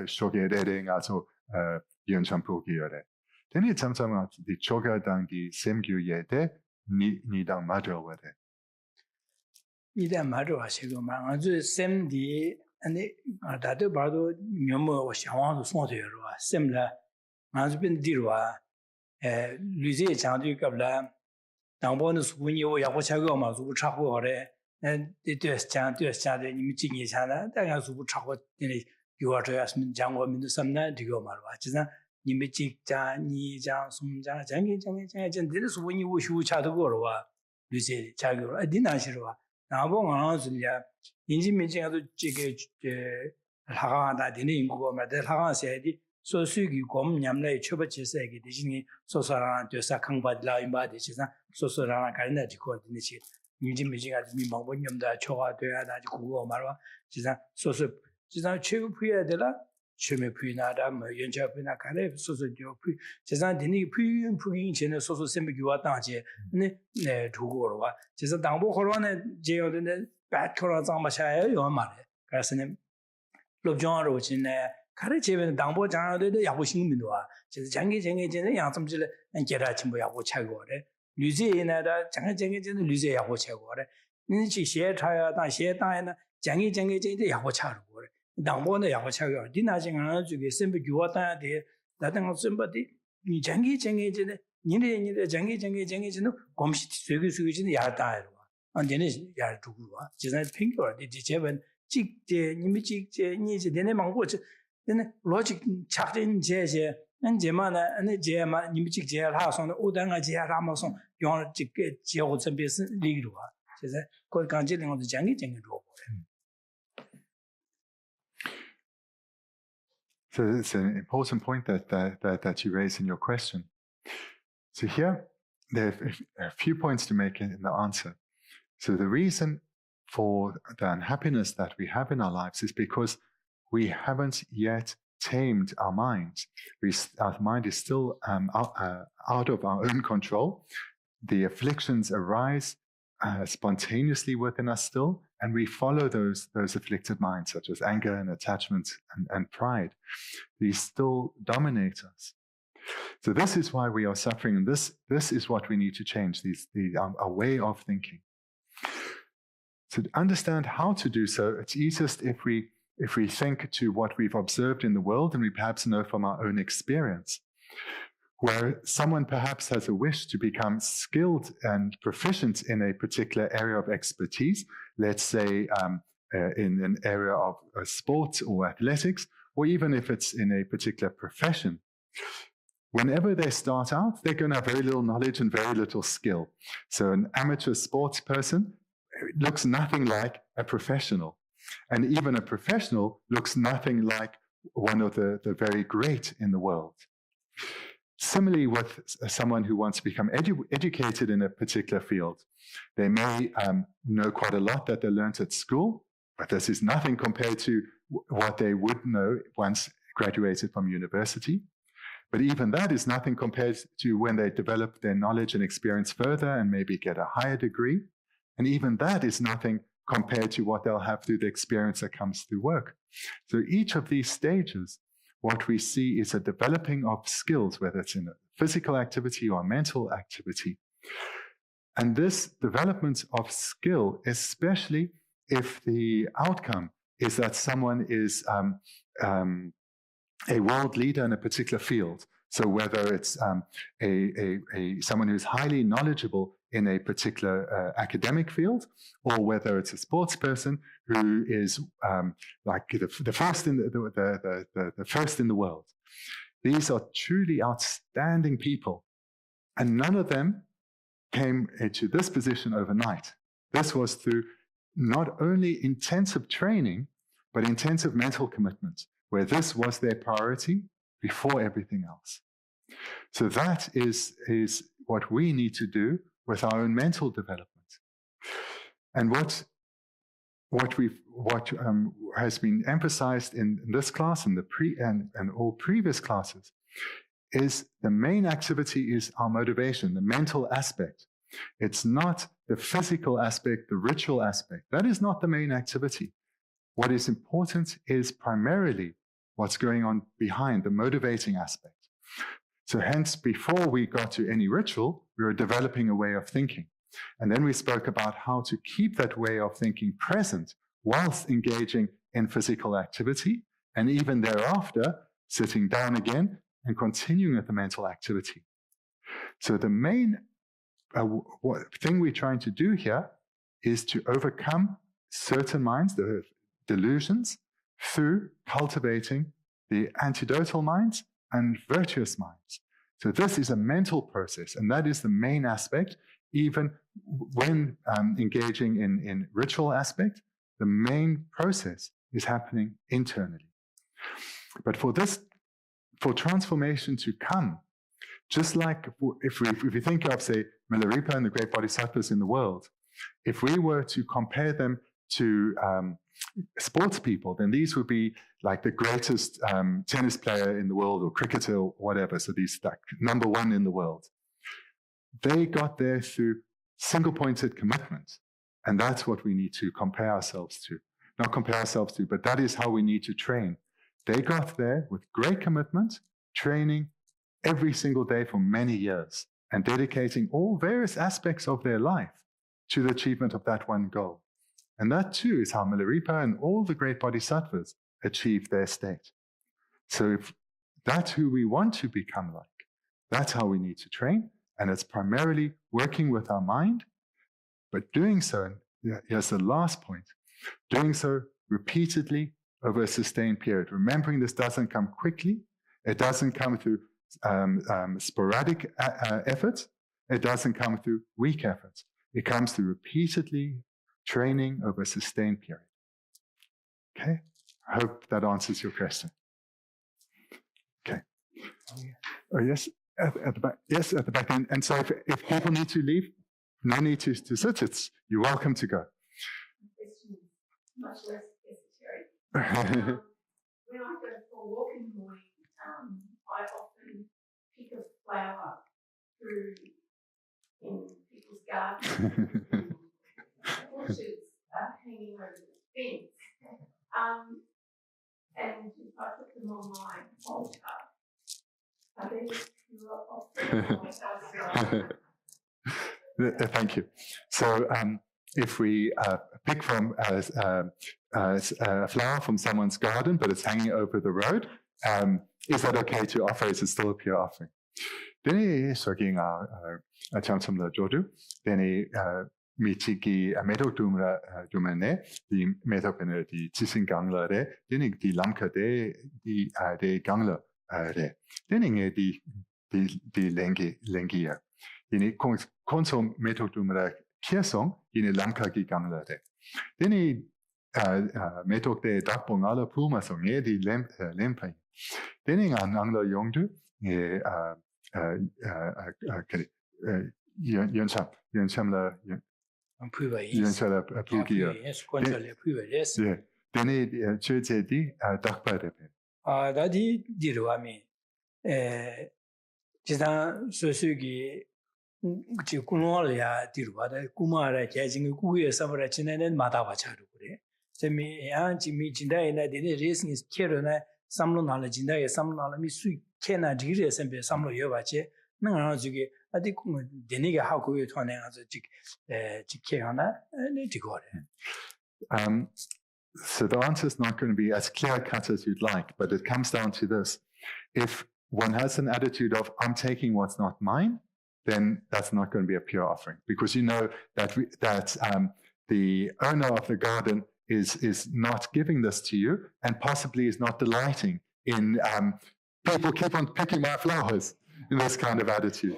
Shoge Dede, Nato Yunchampu Yode. Then it's sometimes the Choga Dangi Semgu Yede, Nidang Madra Wede. Nidang Madra Sigoma, Sem the and Dado Bardo Numo was Shawan Sonte, similar, has been Dirwa, Lucy Chandu Kabla, Dambonus when you are what I go, Mazu the dress chan, imaging China, then as would travel in it. You are to ask me, Jango into some night to go, Marvachina, Nimijik, Ni, Jan, Sum, Jang, this is when you wish you chat to go, Lucy Chago, I didn't answer. Now, Bonga, Injimaging to Jig Haga, didn't go, Madame Haga said, so Sugi, Gom, Yamlay, Chubacheseg, Disney, Sosara, to Sakamba, Laimba, Sosara, Karina to coordinate. Injimaging at me, Mongolium, the Choa, the Kugo Marva, so Chibu Pia de la Chimipina, Yanchapina Kare, so Jopi, Chazan Dini Pui, China, so Sembigua Tanche, Tugorwa, Chazan Dambo Corona, Jail in the Bat Corazamashire, your mother, Carson Lobjan Roach in Karachi and Dambo Jana, the Yabushing Minua, Jangi Yansam and Gerachimbo Chagore, Luziana, Jangi and Luzia Chagore, Ninchi share tire, share time, Jangi Yahochar. Dambo the Yahochar, Dinajing to get simple Guata, that and somebody, Jangi, Nini, Jangi, Gomshi, Sugi, Yata, and Dennis Yartua, Jizan Pinker, the Jeven, Chick, Nimich, needs the name on which then logic chucked in Jazz and Gemana and the Jema, Nimich Jail House on the Udanga Jia Ramason, you want to get Jels and business legal. Says that, called Ganjilling on the Jangi. So it's an important point that you raise in your question. So here, there are a few points to make in the answer. So the reason for the unhappiness that we have in our lives is because we haven't yet tamed our mind. Our mind is still out of our own control. The afflictions arise spontaneously within us still, and we follow those afflicted minds, such as anger and attachment and pride. These still dominate us. So this is why we are suffering, and this is what we need to change, our way of thinking. To understand how to do so, it's easiest if we think to what we've observed in the world and we perhaps know from our own experience, where someone perhaps has a wish to become skilled and proficient in a particular area of expertise, let's say in an area of sport or athletics, or even if it's in a particular profession. Whenever they start out, they're going to have very little knowledge and very little skill. So an amateur sports person looks nothing like a professional. And even a professional looks nothing like one of the very great in the world. Similarly, with someone who wants to become educated in a particular field, they may know quite a lot that they learned at school, but this is nothing compared to what they would know once graduated from university. But even that is nothing compared to when they develop their knowledge and experience further and maybe get a higher degree. And even that is nothing compared to what they'll have through the experience that comes through work. So each of these stages, what we see is a developing of skills, whether it's in a physical activity or mental activity. And this development of skill, especially if the outcome is that someone is a world leader in a particular field. So whether it's someone who's highly knowledgeable in a particular academic field, or whether it's a sports person who is like the first in the first in the world. These are truly outstanding people, and none of them came to this position overnight. This was through not only intensive training, but intensive mental commitment, where this was their priority before everything else. So that is what we need to do with our own mental development. And what has been emphasized in this class and and all previous classes is the main activity is our motivation, the mental aspect. It's not the physical aspect, the ritual aspect. That is not the main activity. What is important is primarily what's going on behind, the motivating aspect. So hence, before we got to any ritual, we were developing a way of thinking. And then we spoke about how to keep that way of thinking present whilst engaging in physical activity, and even thereafter, sitting down again and continuing with the mental activity. So the main thing we're trying to do here is to overcome certain minds, the delusions, through cultivating the antidotal minds and virtuous minds. So this is a mental process, and that is the main aspect. Even when engaging in ritual aspect, the main process is happening internally. But for transformation to come, just like if we think of, say, Milarepa and the great bodhisattvas in the world, if we were to compare them to sports people, then these would be like the greatest tennis player in the world or cricketer or whatever. So these like number one in the world. They got there through single-pointed commitment. And that's what we need to compare ourselves to. Not compare ourselves to, but that is how we need to train. They got there with great commitment, training every single day for many years, and dedicating all various aspects of their life to the achievement of that one goal. And that too is how Milarepa and all the great bodhisattvas achieved their state. So if that's who we want to become like, that's how we need to train. And it's primarily working with our mind, but doing so, and here's the last point, doing so repeatedly over a sustained period. Remembering this doesn't come quickly. It doesn't come through sporadic efforts. It doesn't come through weak efforts. It comes through repeatedly training over a sustained period. Okay? I hope that answers your question. Okay. Oh, yes, at the back. Yes, at the back. And so if people need to leave, no need to sit. You're welcome to go. Much less esoteric. When I go for a walk in the morning, I often pick a flower through in people's gardens. Bushes are hanging over the fence. And if I put them on my altar, are they pure offerings? Thank you. So if we pick from a flower from someone's garden, but it's hanging over the road, is that okay to offer? Is it still a pure offering? Then sorging a chamsam la jodu. Then Michiki Metok Dumane, the Metopene, the Chising Gangla, then the Lamka de Gangla, then the Lengia. Then Consum Metok Dumra Kiesong, in a Lamka Gangla. Then Metok de Dakbongala Puma song, the Lempai. Then in Angla Yongdu, Yonshamla. Yes, Yeah. Then Churchedi, Dakpade. Daddy Diruami. Jitan Sosugi Kunolia Diruada, Kumara, Jazing Kuya, Samara Chinan and Matawacharu. Semi Anti Jinda in that racing is Kirana, some knowledge in there, some knowledge, sweet Kena Giris and some Yovache. No, Jugi, I think Deniga how could you turn as a Chikana and Tigore. So the answer is not going to be as clear cut as you'd like, but it comes down to this. If one has an attitude of, I'm taking what's not mine, then that's not going to be a pure offering, because you know that the owner of the garden is not giving this to you, and possibly is not delighting in people keep on picking my flowers, in this kind of attitude.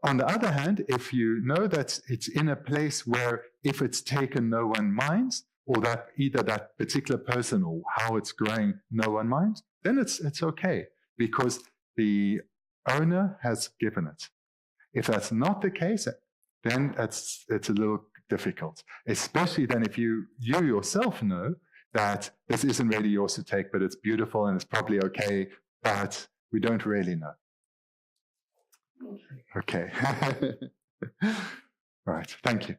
On the other hand, if you know that it's in a place where if it's taken, no one minds, or that either that particular person or how it's growing, no one minds, then it's okay, because the owner has given it. If that's not the case, then it's a little difficult, especially then if you yourself know that this isn't really yours to take, but it's beautiful and it's probably okay, but we don't really know. Okay. Right. Thank you.